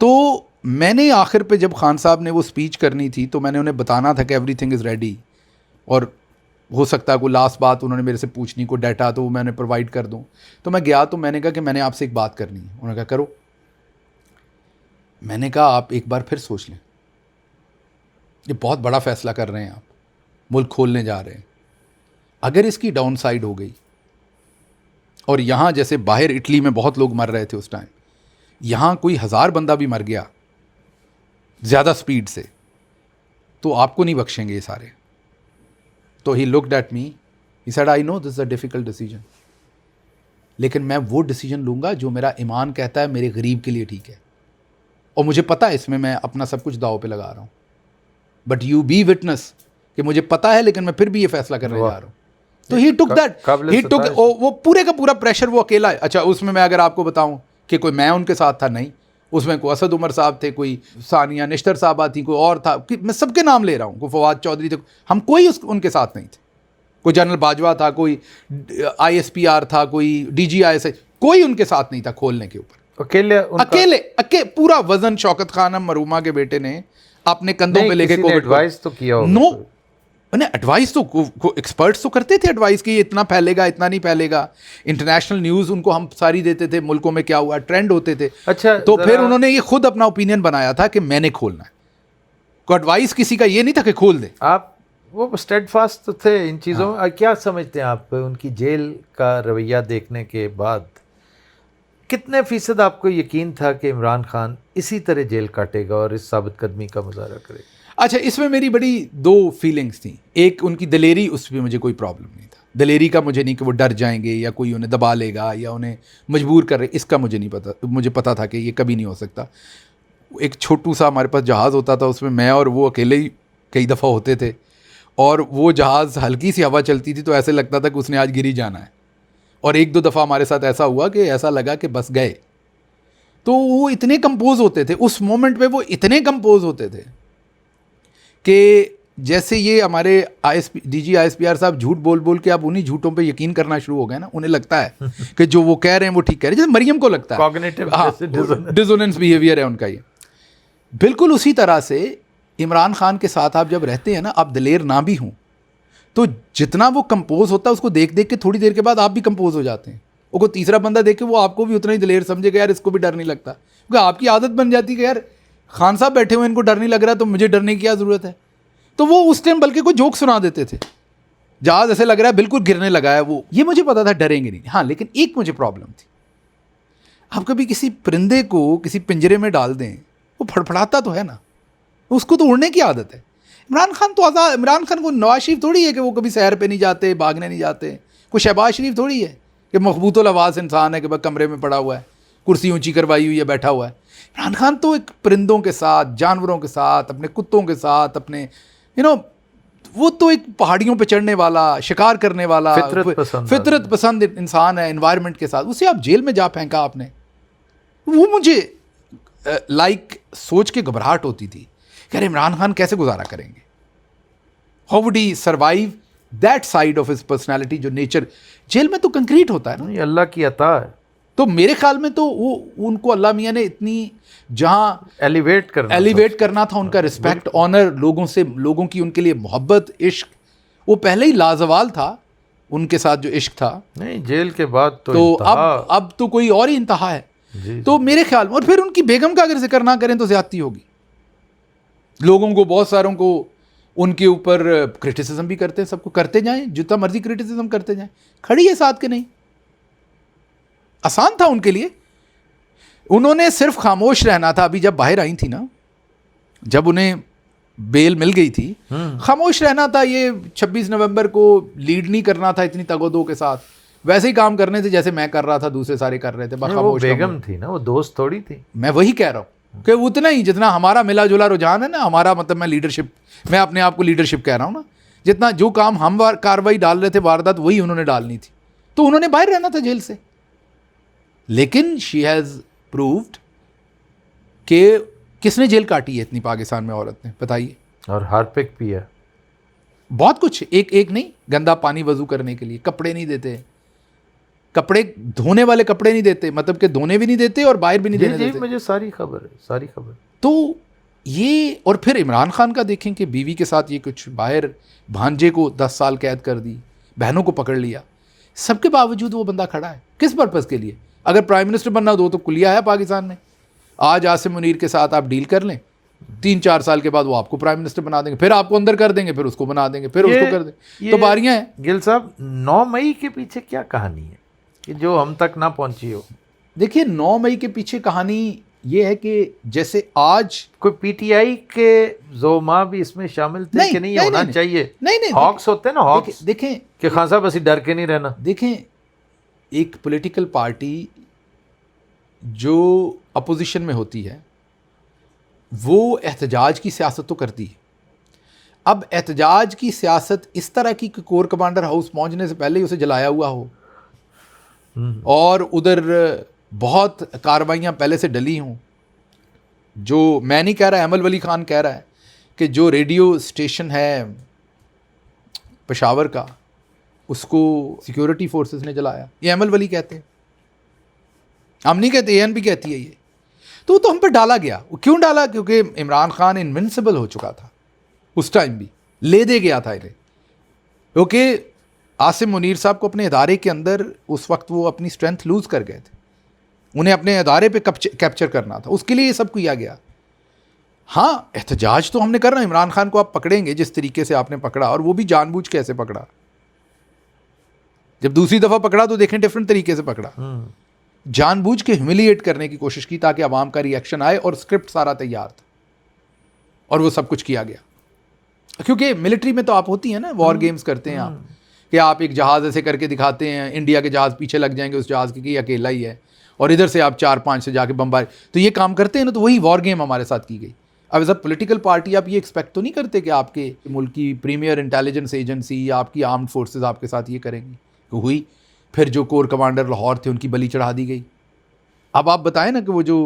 तो मैंने आखिर पे जब खान साहब ने वो स्पीच करनी थी, तो मैंने उन्हें बताना था कि एवरीथिंग इज़ रेडी, और हो सकता है कोई लास्ट बात उन्होंने मेरे से पूछनी, को डाटा तो मैंने प्रोवाइड कर दूं। तो मैं गया, तो मैंने कहा कि मैंने आपसे एक बात करनी है। उन्होंने कहा करो। मैंने कहा आप एक बार फिर सोच लें, ये बहुत बड़ा फैसला कर रहे हैं आप, मुल्क खोलने जा रहे हैं, अगर इसकी डाउन साइड हो गई, और यहाँ जैसे बाहर इटली में बहुत लोग मर रहे थे उस टाइम, यहाँ कोई 1000 बंदा भी मर गया ज़्यादा स्पीड से, तो आपको नहीं बख्शेंगे ये सारे। तो he looked at me, he said I know this is a difficult decision, लेकिन मैं वो डिसीजन लूँगा जो मेरा ईमान कहता है मेरे गरीब के लिए ठीक है, और मुझे पता है इसमें मैं अपना सब कुछ दाव पे लगा रहा हूँ। बट यू बी विटनेस कि मुझे पता है, लेकिन मैं फिर भी ये फैसला करने जा रहा हूँ। तो ही टुक दैट, ही टुक, वो पूरे का पूरा प्रेशर वो अकेला है। अच्छा, उसमें मैं अगर आपको बताऊँ कि कोई मैं उनके साथ था, नहीं, उसमें कोई असद उमर साहब थे, कोई सानिया निश्तर साहबा थी, कोई और था, मैं सबके नाम ले रहा हूँ, कोई फवाद चौधरी थे, हम कोई उनके साथ नहीं थे। कोई जनरल बाजवा था, कोई ISPR था, कोई DGI, कोई उनके साथ नहीं था खोलने के ऊपर। अकेले पूरा वजन शौकत खान मरूमा के बेटे ने अपने कंधों पे लेके कोविड एडवाइस तो किया होगा। नो, उन्हें एडवाइस तो एक्सपर्ट्स तो करते थे एडवाइस कि ये इतना फैलेगा, इतना नहीं फैलेगा। इंटरनेशनल न्यूज़ उनको हम सारी देते थे, मुल्कों में क्या हुआ, ट्रेंड होते थे। अच्छा, तो फिर उन्होंने ये खुद अपना ओपिनियन बनाया था कि मैंने खोलना है। को एडवाइस किसी का ये नहीं था कि खोल दे। आप वो स्टेडफास्ट तो थे इन चीज़ों में। क्या समझते हैं आप उनकी जेल का रवैया देखने के बाद? कितने फीसद आपको यकीन था कि इमरान खान इसी तरह जेल काटेगा और इस साबित कदमी का मुजाहरा करेगा? अच्छा, इसमें मेरी बड़ी दो फीलिंग्स थी। एक उनकी दलेरी, उस पर मुझे कोई प्रॉब्लम नहीं था। दलेरी का मुझे नहीं कि वो डर जाएंगे या कोई उन्हें दबा लेगा या उन्हें मजबूर कर रहे, इसका मुझे नहीं पता। मुझे पता था कि ये कभी नहीं हो सकता। एक छोटू सा हमारे पास जहाज़ होता था, उसमें मैं और वो अकेले ही कई दफ़ा होते थे, और वो जहाज़ हल्की सी हवा चलती थी तो ऐसे लगता था कि उसने आज गिर ही जाना है। और एक दो दफ़ा हमारे साथ ऐसा हुआ कि ऐसा लगा कि बस गए। तो वो इतने कंपोज होते थे उस मोमेंट पे, वो इतने कंपोज होते थे कि जैसे ये हमारे डीजी ISPR साहब झूठ बोल बोल के अब उन्हीं झूठों पे यकीन करना शुरू हो गए ना। उन्हें लगता है कि जो वो कह रहे हैं वो ठीक कह रहे हैं, जैसे मरियम को लगता है कॉग्निटिव डिसोनेंस बिहेवियर है उनका ये। बिल्कुल उसी तरह से इमरान खान के साथ आप जब रहते हैं ना, आप दलेर ना भी हों तो जितना वो कंपोज होता है उसको देख देख के थोड़ी देर के बाद आप भी कंपोज हो जाते हैं। वो कोई तीसरा बंदा देखे वो आपको भी उतना ही दलेर समझेगा, यार इसको भी डर नहीं लगता, क्योंकि आपकी आदत बन जाती है कि यार खान साहब बैठे हुए इनको डर नहीं लग रहा तो मुझे डरने की क्या ज़रूरत है। तो वो उस टाइम बल्कि कोई जोक सुना देते थे, जहाज़ ऐसे लग रहा है बिल्कुल गिरने लगा है, वो ये मुझे पता था डरेंगे नहीं। हाँ, लेकिन एक मुझे प्रॉब्लम थी, आप कभी किसी परिंदे को किसी पिंजरे में डाल दें, वो फड़फड़ाता तो है ना, उसको तो उड़ने की आदत है। इमरान खान तो आज़ाद, इमरान खान को नवाज शरीफ थोड़ी है कि वो कभी सैर पे नहीं जाते, भागने नहीं जाते। कोई शहबाज शरीफ थोड़ी है कि मखबूतुल आवाज़ इंसान है कि बस कमरे में पड़ा हुआ है, कुर्सी ऊंची करवाई हुई है, बैठा हुआ है। इमरान खान तो एक परिंदों के साथ, जानवरों के साथ, अपने कुत्तों के साथ, अपने वो तो एक पहाड़ियों पे चढ़ने वाला, शिकार करने वाला, फितरत पसंद इंसान है एनवायरनमेंट के साथ। उसे आप जेल में जा फेंका आपने। वो मुझे सोच के घबराहट होती थी कि अरे इमरान खान कैसे गुजारा करेंगे, how would he survive that side of his personality, जो नेचर जेल में तो कंक्रीट होता है ना। ये अल्लाह की अता है। तो मेरे ख्याल में तो वो उनको अल्लाह मियाँ ने इतनी जहाँ एलिवेट करना था उनका रिस्पेक्ट, ऑनर, लोगों से, लोगों की उनके लिए मोहब्बत, इश्क, वो पहले ही लाजवाल था उनके साथ जो इश्क था। नहीं, जेल के बाद तो अब तो कोई और ही इंतहा है। तो मेरे ख्याल में, और फिर उनकी बेगम का अगर जिक्र ना करें तो ज्यादती होगी। लोगों को, बहुत सारों को उनके ऊपर क्रिटिसिज्म भी करते हैं, सबको करते जाएं, जितना मर्जी क्रिटिसिज्म करते जाएं, खड़ी है साथ के नहीं। आसान था उनके लिए, उन्होंने सिर्फ खामोश रहना था। अभी जब बाहर आई थी ना, जब उन्हें बेल मिल गई थी, खामोश रहना था। ये 26 नवंबर को लीड नहीं करना था इतनी तगोदो के साथ, वैसे ही काम करने थे जैसे मैं कर रहा था, दूसरे सारे कर रहे थे। वो बेगम थी ना, वो दोस्त थोड़ी थी। मैं वही कह रहा हूँ कि उतना ही जितना हमारा मिला जुला रुझान है ना, हमारा मतलब मैं लीडरशिप, मैं अपने आप को लीडरशिप कह रहा हूँ ना, जितना जो काम हम कार्रवाई डाल रहे थे, वारदात, वही उन्होंने डालनी थी। तो उन्होंने बाहर रहना था जेल से। लेकिन शी हैज़ प्रूव्ड कि किसने जेल काटी है इतनी पाकिस्तान में औरत ने, बताइए। और हार्पिक पिया, बहुत कुछ, एक नहीं, गंदा पानी वजू करने के लिए, कपड़े नहीं देते, कपड़े धोने वाले कपड़े नहीं देते, मतलब कि धोने भी नहीं देते और बाहर भी नहीं देने देते। मुझे सारी खबर है, सारी खबर। तो ये, और फिर इमरान खान का देखें कि बीवी के साथ ये कुछ, बाहर भांजे को 10 साल कैद कर दी, बहनों को पकड़ लिया, सबके बावजूद वो बंदा खड़ा है। किस पर्पज़ के लिए? अगर प्राइम मिनिस्टर बनना हो तो कुलिया है पाकिस्तान में। आज आसिम मुनीर के साथ आप डील कर लें, 3-4 साल के बाद वो आपको प्राइम मिनिस्टर बना देंगे, फिर आपको अंदर कर देंगे, फिर उसको बना देंगे, फिर उसको कर देंगे। तो बारियां हैं। गिल साहब, 9 मई के पीछे क्या कहानी है कि जो हम तक ना पहुंची हो? देखिए, 9 मई के पीछे कहानी ये है कि जैसे आज कोई पीटीआई के जोमा भी इसमें शामिल थे कि नहीं होना चाहिए? नहीं, हॉक्स होते हैं ना, हॉक्स, देखें कि खान साहब ऐसे डर के नहीं रहना। देखें, एक पॉलिटिकल पार्टी जो अपोजिशन में होती है वो एहतजाज की सियासत तो करती है। अब एहतजाज की सियासत इस तरह की कि कोर कमांडर हाउस पहुंचने से पहले ही उसे जलाया हुआ हो और उधर बहुत कार्रवाइयाँ पहले से डली हों। जो मैं नहीं कह रहा, अहमद वली खान कह रहा है कि जो रेडियो स्टेशन है पेशावर का, उसको सिक्योरिटी फोर्सेस ने जलाया, ये अहमद वली कहते हैं, हम नहीं कहते, एएनपी कहती है ये। तो हम पर डाला गया। क्यों डाला? क्योंकि इमरान खान इनविंसिबल हो चुका था उस टाइम भी, ले दे गया था इन्हें। क्योंकि आसिम मुनीर साहब को अपने इदारे के अंदर उस वक्त वो अपनी स्ट्रेंथ लूज़ कर गए थे, उन्हें अपने इदारे पे कैप्चर करना था, उसके लिए ये सब किया गया। हाँ, एहतजाज तो हमने करना, इमरान खान को आप पकड़ेंगे जिस तरीके से आपने पकड़ा, और वो भी जानबूझ के ऐसे पकड़ा। जब दूसरी दफ़ा पकड़ा तो देखें डिफरेंट तरीके से पकड़ा, जानबूझ के ह्यूमिलिएट करने की कोशिश की ताकि अवाम का रिएक्शन आए, और स्क्रिप्ट सारा तैयार था और वो सब कुछ किया गया। क्योंकि मिलिट्री में तो आप होती हैं ना, वॉर गेम्स करते हैं आप, कि आप एक जहाज़ ऐसे करके दिखाते हैं, इंडिया के जहाज़ पीछे लग जाएंगे उस जहाज़ के कि अकेला ही है, और इधर से आप 4-5 से जाके बमबारी, तो ये काम करते हैं ना। तो वही वॉर गेम हमारे साथ की गई। अब एज अ पॉलिटिकल पार्टी आप ये एक्सपेक्ट तो नहीं करते कि आपके मुल्क की प्रीमियर इंटेलिजेंस एजेंसी या आपकी आर्म्ड फोर्सेस आपके साथ ये करेंगी। तो हुई, फिर जो कोर कमांडर लाहौर थे उनकी बलि चढ़ा दी गई। अब आप बताएं ना कि वो जो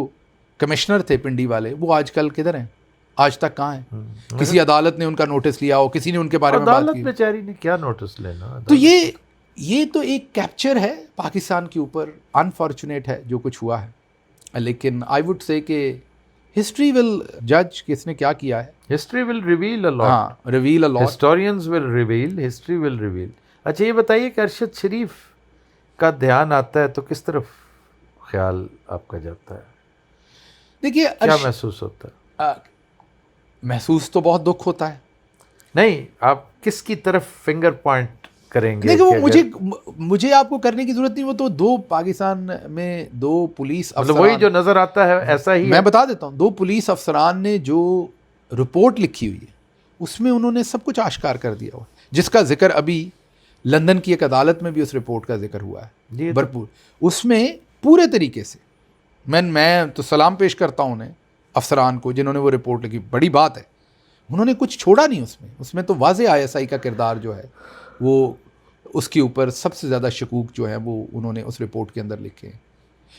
कमिश्नर थे पिंडी वाले, वो आजकल किधर हैं, आज तक कहाँ हैं? किसी अदालत ने उनका नोटिस लिया हो, किसी ने उनके बारे में बात की? अदालत बेचारी ने क्या नोटिस लेना। तो ये तो एक कैप्चर है पाकिस्तान के ऊपर, अनफॉर्चुनेट है जो कुछ हुआ है, लेकिन आई वुड से कि हिस्ट्री विल जज कि इसने क्या किया है। History will reveal a lot. हाँ, reveal a lot. Historians will reveal, history will reveal. अच्छा ये बताइए कि अरशद शरीफ का ध्यान आता है तो किस तरफ ख्याल आपका जाता है? देखिए, क्या महसूस होता है? महसूस तो बहुत दुख होता है। नहीं, आप किसकी तरफ फिंगर पॉइंट करेंगे? देखो, मुझे आपको करने की जरूरत नहीं, वो तो दो पाकिस्तान में दो पुलिस मतलब वही जो नजर आता है ऐसा ही मैं बता देता हूँ। दो पुलिस अफसरान ने जो रिपोर्ट लिखी हुई है उसमें उन्होंने सब कुछ आश्कार कर दिया हुआ, जिसका जिक्र अभी लंदन की एक अदालत में भी उस रिपोर्ट का जिक्र हुआ है भरपूर। उसमें पूरे तरीके से मैं तो सलाम पेश करता हूँ उन्हें, अफसरान को जिन्होंने वो रिपोर्ट लिखी। बड़ी बात है, उन्होंने कुछ छोड़ा नहीं उसमें तो वाज़े ISI का किरदार जो है वो, उसके ऊपर सबसे ज़्यादा शकूक जो है वो उन्होंने उस रिपोर्ट के अंदर लिखे हैं।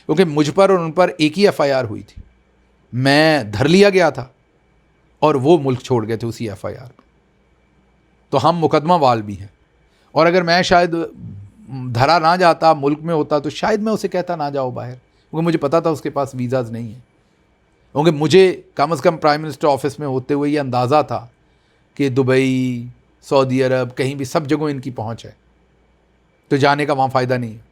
क्योंकि मुझ पर और उन पर एक ही FIR हुई थी, मैं धर लिया गया था और वो मुल्क छोड़ गए थे उसी FIR में। तो हम मुकदमा वाल भी हैं, और अगर मैं शायद धरा ना जाता, मुल्क में होता, तो शायद मैं उसे कहता ना जाओ बाहर, क्योंकि मुझे पता था उसके पास वीज़ाज़ नहीं है। क्योंकि मुझे कम से कम प्राइम मिनिस्टर ऑफिस में होते हुए ये अंदाज़ा था कि दुबई, सऊदी अरब, कहीं भी सब जगहों इनकी पहुंच है, तो जाने का वहाँ फ़ायदा नहीं है।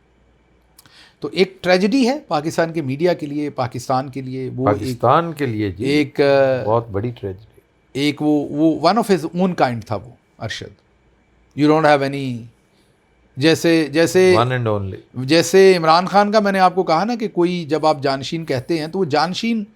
तो एक ट्रेजेडी है पाकिस्तान के मीडिया के लिए, पाकिस्तान के लिए, वो पाकिस्तान के लिए जी एक बहुत बड़ी ट्रेजेडी। एक वो one of his own kind था वो Arshad. You don't have any, जैसे वन एंड ओनली। जैसे इमरान खान का मैंने आपको कहा ना कि कोई जब आप जानशीन कहते हैं तो वो जानशीन,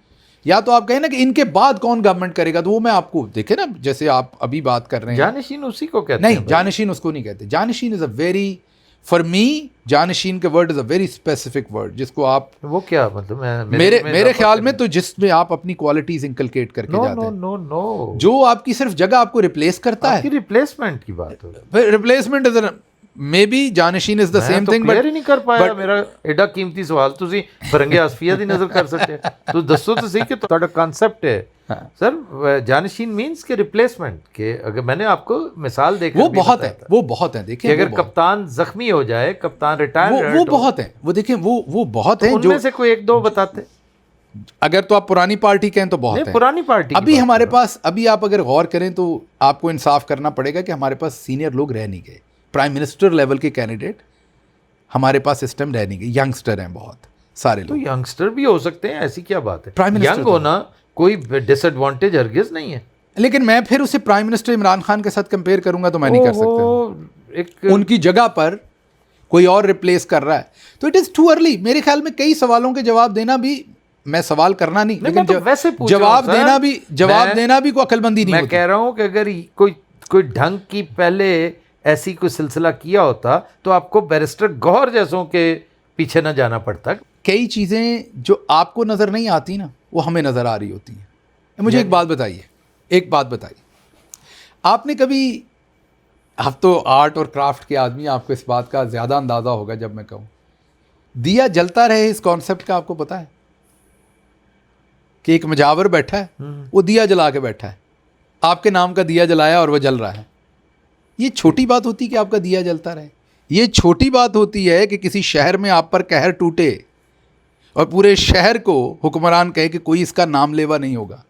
या तो आप कहें ना कि इनके बाद कौन गवर्नमेंट करेगा, तो वो मैं आपको देखे ना, जैसे आप अभी बात कर रहे हैं, जानशीन उसी को कहते हैं। नहीं, जानशीन उसको नहीं कहते। जानशीन is a very, for me जानशीन के word is a very specific word, जिसको आप, वो क्या मतलब मेरे ख्याल में तो जिसमें आप अपनी क्वालिटीज इंकलकेट करके जाते हैं, नो, जो आपकी सिर्फ जगह आपको रिप्लेस करता है। रिप्लेसमेंट की बात हो, रिप्लेसमेंट इज मे बी जानशीन is the same thing, but नहीं कर पाया मेरा एडा कीमती सवाल। ਤੁਸੀਂ ਫਰੰਗੇ ਅਸਫੀਆ ਦੀ ਨਜ਼ਰ ਕਰ सकते हैं। तो ਦੱਸੋ तो सही कि ਤੁਹਾਡਾ कांसेप्ट है सर जानशीन मींस के रिप्लेसमेंट के। अगर मैंने आपको मिसाल देखा, वो बहुत है देखिए, अगर कप्तान जख्मी हो जाए, कप्तान रिटायर, वो बहुत है, वो देखें, वो बहुत है। उनमें से कोई एक दो बताते। अगर तो आप पुरानी पार्टी कहें तो बहुत है, पुरानी पार्टी। अभी हमारे पास, अभी आप अगर गौर करें तो आपको इंसाफ करना पड़ेगा कि हमारे पास सीनियर लोग रह नहीं गए, प्राइम मिनिस्टर लेवल के कैंडिडेट हमारे पास सिस्टम रह नहीं गए। यंगस्टर हैं बहुत सारे लोग। तो यंगस्टर भी हो सकते हैं, ऐसी क्या बात है? प्राइम मिनिस्टर यंग होना कोई डिसएडवांटेज हरगिज नहीं है। लेकिन मैं फिर उसे प्राइम मिनिस्टर इमरान खान के साथ कंपेयर करूंगा तो मैं नहीं कर सकता। उनकी जगह पर कोई और रिप्लेस कर रहा है तो इट इज़ टू अर्ली। मेरे ख्याल में कई सवालों के जवाब देना भी, मैं सवाल करना नहीं, लेकिन तो वैसे जवाब देना भी कोई अकलमंदी नहीं। मैं कह रहा हूं कि अगर कोई ढंग की पहले ऐसी कोई सिलसिला किया होता तो आपको बैरिस्टर गौहर जैसों के पीछे न जाना पड़ता। कई चीज़ें जो आपको नज़र नहीं आती ना, वो हमें नज़र आ रही होती हैं। मुझे एक बात बताइए, आपने कभी, आप तो आर्ट और क्राफ्ट के आदमी, आपको इस बात का ज़्यादा अंदाज़ा होगा जब मैं कहूँ दिया जलता रहे, इस कॉन्सेप्ट का आपको पता है कि एक मुजावर बैठा है, वो दिया जला के बैठा है, आपके नाम का दिया जलाया और वह जल रहा है। ये छोटी बात होती कि आपका दिया जलता रहे? ये छोटी बात होती है कि किसी शहर में आप पर कहर टूटे और पूरे शहर को हुक्मरान कहे कि कोई इसका नाम लेवा नहीं होगा,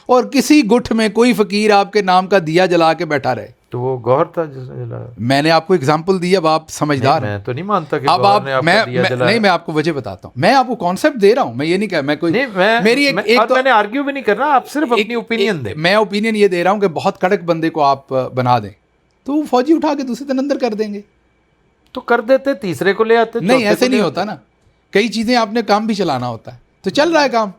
और किसी गुठ में कोई फ़कीर आपके नाम का दिया जला के बैठा रहे। तो वो गौहर था जिसने जलाया। मैंने आपको एग्जांपल दिया, अब आप समझदार हैं। मैं तो नहीं मानता कि अब गौहर आप ने आपको दिया जलाया। नहीं, मैं आपको वजह बताता हूँ, मैं आपको कॉन्सेप्ट दे रहा हूँ, मैं ये नहीं कह मैं कोई नहीं, मैं मेरी एक और तो मैंने आर्ग्यू भी नहीं कर रहा, आप सिर्फ अपनी ओपिनियन दें। मैं ओपिनियन ये दे रहा हूँ कि बहुत कड़क बंदे को आप बना दें तो वो फौजी उठा के दूसरे दिन अंदर कर देंगे। तो कर देते, तीसरे को ले आते, नहीं, चौथे ऐसे को नहीं ले होता ना, कई चीजें आपने काम भी चलाना होता है, तो चल रहा है काम।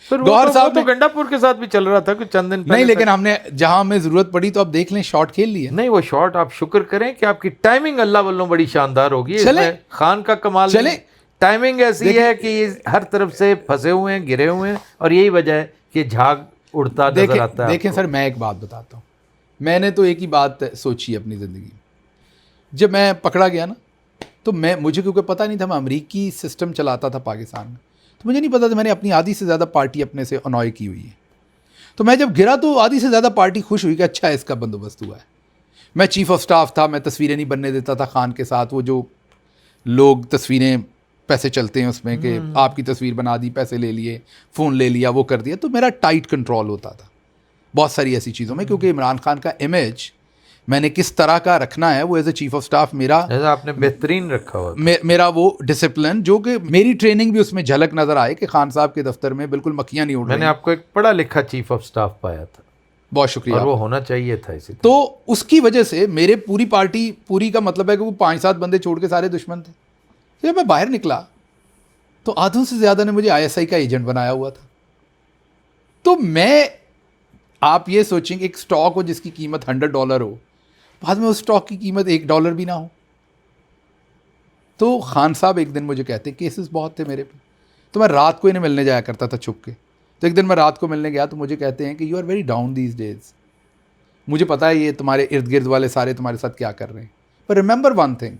फिर गौहर वो साहब तो ने गंडापुर के साथ भी चल रहा था कुछ चंद दिन पहले नहीं, लेकिन तक। हमने जहां हमें जरूरत पड़ी तो आप देख लें शॉट खेल लिए। नहीं, वो शॉट आप शुक्र करें कि आपकी टाइमिंग अल्लाह वल्लों बड़ी शानदार होगी। चले। इसमें खान का कमाल चले। नहीं, टाइमिंग ऐसी है कि ये हर तरफ से फंसे हुए हैं, गिरे हुए हैं, और यही वजह है कि झाग उड़ता नजर आता है। देखें सर, मैं एक बात बताता हूँ, मैंने तो एक ही बात सोची अपनी ज़िंदगी में, जब मैं पकड़ा गया ना, तो मुझे क्योंकि पता नहीं था, मैं अमेरिकी सिस्टम चलाता था पाकिस्तान में, तो मुझे नहीं पता था मैंने अपनी आधी से ज़्यादा पार्टी अपने से अनॉय की हुई है। तो मैं जब गिरा तो आधी से ज़्यादा पार्टी खुश हुई कि अच्छा है, इसका बंदोबस्त हुआ है। मैं चीफ ऑफ स्टाफ था, मैं तस्वीरें नहीं बनने देता था खान के साथ, वो जो लोग तस्वीरें पैसे चलते हैं उसमें कि आपकी तस्वीर बना दी, पैसे ले लिए, फ़ोन ले लिया, वो कर दिया, तो मेरा टाइट कंट्रोल होता था बहुत सारी ऐसी चीज़ों में, क्योंकि इमरान खान का इमेज मैंने किस तरह का रखना है, वो as a chief of staff मेरा ऐसा आपने बेहतरीन रखा हुआ। मेरा वो डिसिप्लिन, जो कि मेरी ट्रेनिंग भी उसमें झलक नज़र आए कि खान साहब के दफ्तर में बिल्कुल मक्खियाँ नहीं उड़ रही। मैंने आपको एक पढ़ा लिखा चीफ ऑफ स्टाफ पाया था, बहुत शुक्रिया, और वो होना चाहिए था इसी तरह। तो उसकी वजह से मेरे पूरी पार्टी, पूरी का मतलब है कि वो 5-7 बंदे छोड़ के सारे दुश्मन थे। जब मैं बाहर निकला तो आधों से ज़्यादा ने मुझे ISI का एजेंट बनाया हुआ था। तो आप ये सोचेंगे एक स्टॉक हो जिसकी कीमत $100 हो, बाद में उस स्टॉक की कीमत $1 भी ना हो। तो खान साहब एक दिन मुझे कहते, केसेस बहुत थे मेरे पे, तो मैं रात को इन्हें मिलने जाया करता था छुप के। तो एक दिन मैं रात को मिलने गया तो मुझे कहते हैं कि you are very down these days, मुझे पता है ये तुम्हारे इर्द गिर्द वाले सारे तुम्हारे साथ क्या कर रहे हैं, पर रिमेंबर वन थिंग,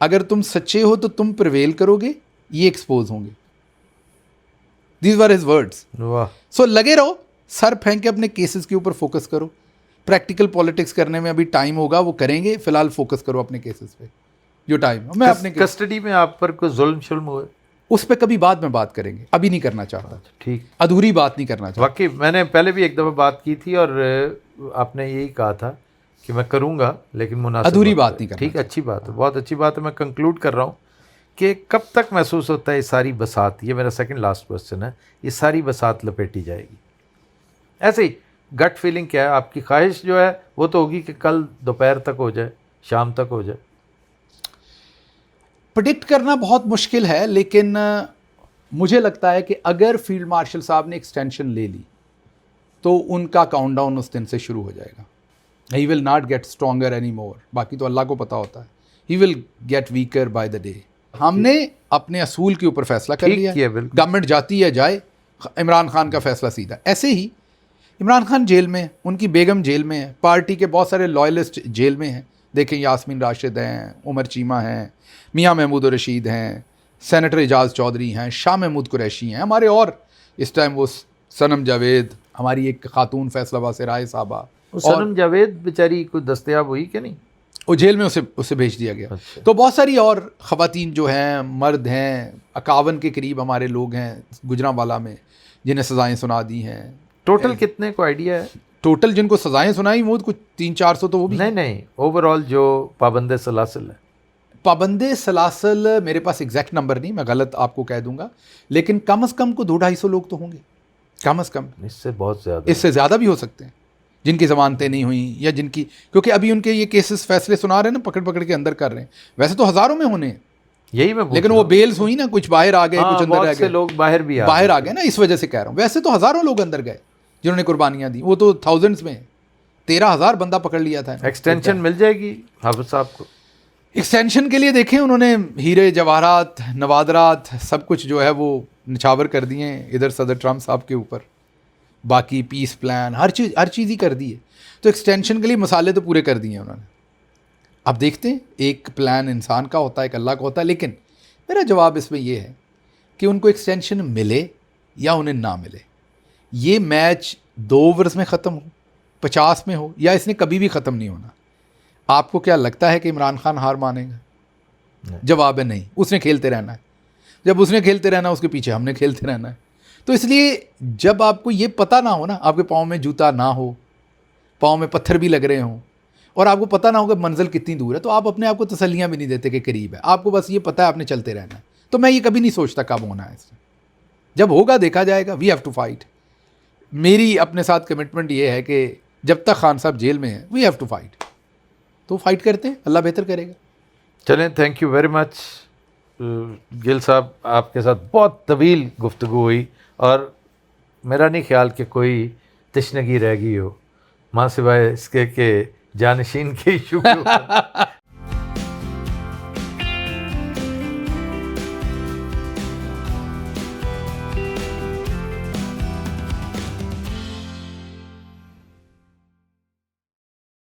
अगर तुम सच्चे हो तो तुम प्रिवेल करोगे, ये एक्सपोज होंगे। These were his words. वाह। सो लगे रहो, सर फेंक के अपने केसेस के ऊपर फोकस करो। प्रैक्टिकल पॉलिटिक्स करने में अभी टाइम होगा, वो करेंगे, फिलहाल फोकस करो अपने केसेस पे जो टाइम। मैं अपने कस्टडी में आप पर कोई जुल्म शुल्म हुए, उस पर कभी बाद में बात करेंगे, अभी नहीं करना चाहता। ठीक, अधूरी बात नहीं करना चाहता। वाकई मैंने पहले भी एक दफ़ा बात की थी और आपने यही कहा था कि मैं करूंगा, लेकिन मुनासिब अधूरी बात नहीं करना। ठीक, अच्छी बात है, बहुत अच्छी बात है। मैं कंक्लूड कर रहा हूँ कि कब तक महसूस होता है ये सारी बसात, ये मेरा सेकंड लास्ट क्वेश्चन है, ये सारी बसात लपेटी जाएगी? ऐसे ही गट फीलिंग क्या है आपकी? ख्वाहिश जो है वो तो होगी कि कल दोपहर तक हो जाए, शाम तक हो जाए। प्रेडिक्ट करना बहुत मुश्किल है, लेकिन मुझे लगता है कि अगर फील्ड मार्शल साहब ने एक्सटेंशन ले ली तो उनका काउंटडाउन उस दिन से शुरू हो जाएगा। He will not gate stronger any more, बाकी तो अल्लाह को पता होता है। He will get weaker by the day. हमने अपने असूल के ऊपर फैसला कर लिया, गवर्नमेंट जाती है जाए, इमरान खान का फैसला सीधा। ऐसे ही इमरान खान जेल में, उनकी बेगम जेल में है, पार्टी के बहुत सारे लॉयलिस्ट जेल में हैं। देखें, यास्मीन राशिद हैं, उमर चीमा हैं, मियाँ महमूद रशीद हैं, सेनेटर एजाज चौधरी हैं, शाह महमूद कुरैशी हैं हमारे, और इस टाइम वो सनम जावेद, हमारी एक खातून फैसलाबाद से राय साहबा। सनम जावेद बेचारी कोई दस्तयाब हुई कि नहीं? वो जेल में उसे भेज दिया गया। अच्छा। तो बहुत सारी और ख़वातीन जो हैं, मर्द हैं, 51 के करीब हमारे लोग हैं गुजरांवाला में जिन्हें सज़ाएँ सुना दी हैं। टोटल कितने को आइडिया है? टोटल जिनको सज़ाएँ सुनाई वो कुछ 300-400 तो वो भी नहीं, ओवरऑल जो पाबंदे सलासिल है। पाबंदे सलासल मेरे पास एग्जैक्ट नंबर नहीं, मैं गलत आपको कह दूंगा, लेकिन कम से कम को 200-250 लोग तो होंगे, कम से कम। इससे बहुत ज़्यादा, इससे ज़्यादा भी हो सकते हैं जिनकी ज़मानतें नहीं हुई, या जिनकी, क्योंकि अभी उनके ये केसेस फैसले सुना रहे हैं ना, पकड़ के अंदर कर रहे हैं। वैसे तो हज़ारों में होने हैं, यही मैं, लेकिन वो बेल्स हुई ना, कुछ बाहर आ गए, कुछ अंदर रह गए, लोग बाहर भी आ गए ना, इस वजह से कह रहा हूँ। वैसे तो हज़ारों लोग अंदर गए जिन्होंने कुर्बानियाँ दी, वो तो थाउजेंड्स में, 13,000 बंदा पकड़ लिया था। एक्सटेंशन मिल जाएगी हाफिज साहब को? एक्सटेंशन के लिए देखें, उन्होंने हीरे जवाहरात, नवादरात, सब कुछ जो है वो निछावर कर दिए हैं इधर सदर ट्रम्प साहब के ऊपर। बाकी पीस प्लान, हर चीज़ ही कर दी है। तो एक्सटेंशन के लिए मसाले तो पूरे कर दिए हैं उन्होंने। अब देखते हैं, एक प्लान इंसान का होता है, एक अल्लाह का होता है। लेकिन मेरा जवाब इसमें यह है कि उनको एक्सटेंशन मिले या उन्हें ना मिले, ये मैच 2 ओवर्स में ख़त्म हो, 50 में हो, या इसने कभी भी ख़त्म नहीं होना। आपको क्या लगता है कि इमरान खान हार मानेगा? जवाब है नहीं, उसने खेलते रहना है। जब उसने खेलते रहना, उसके पीछे हमने खेलते रहना है। तो इसलिए जब आपको ये पता ना हो ना, आपके पाँव में जूता ना हो, पाँव में पत्थर भी लग रहे हों और आपको पता ना हो कि मंजिल कितनी दूर है, तो आप अपने आप को तसल्लियाँ भी नहीं देते कि करीब है, आपको बस ये पता है आपने चलते रहना है। तो मैं ये कभी नहीं सोचता कब होना है, इससे जब होगा देखा जाएगा। We have to fight. मेरी अपने साथ कमिटमेंट ये है कि जब तक खान साहब जेल में है वी हैव टू फाइट, तो फाइट करते हैं, अल्लाह बेहतर करेगा। चलें, thank you very much Gill साहब, आपके साथ बहुत तवील गुफ्तगू हुई और मेरा नहीं ख्याल कि कोई तशनगी रह गई हो, माँ सिवाय इसके कि जानशीन के इशू के ऊपर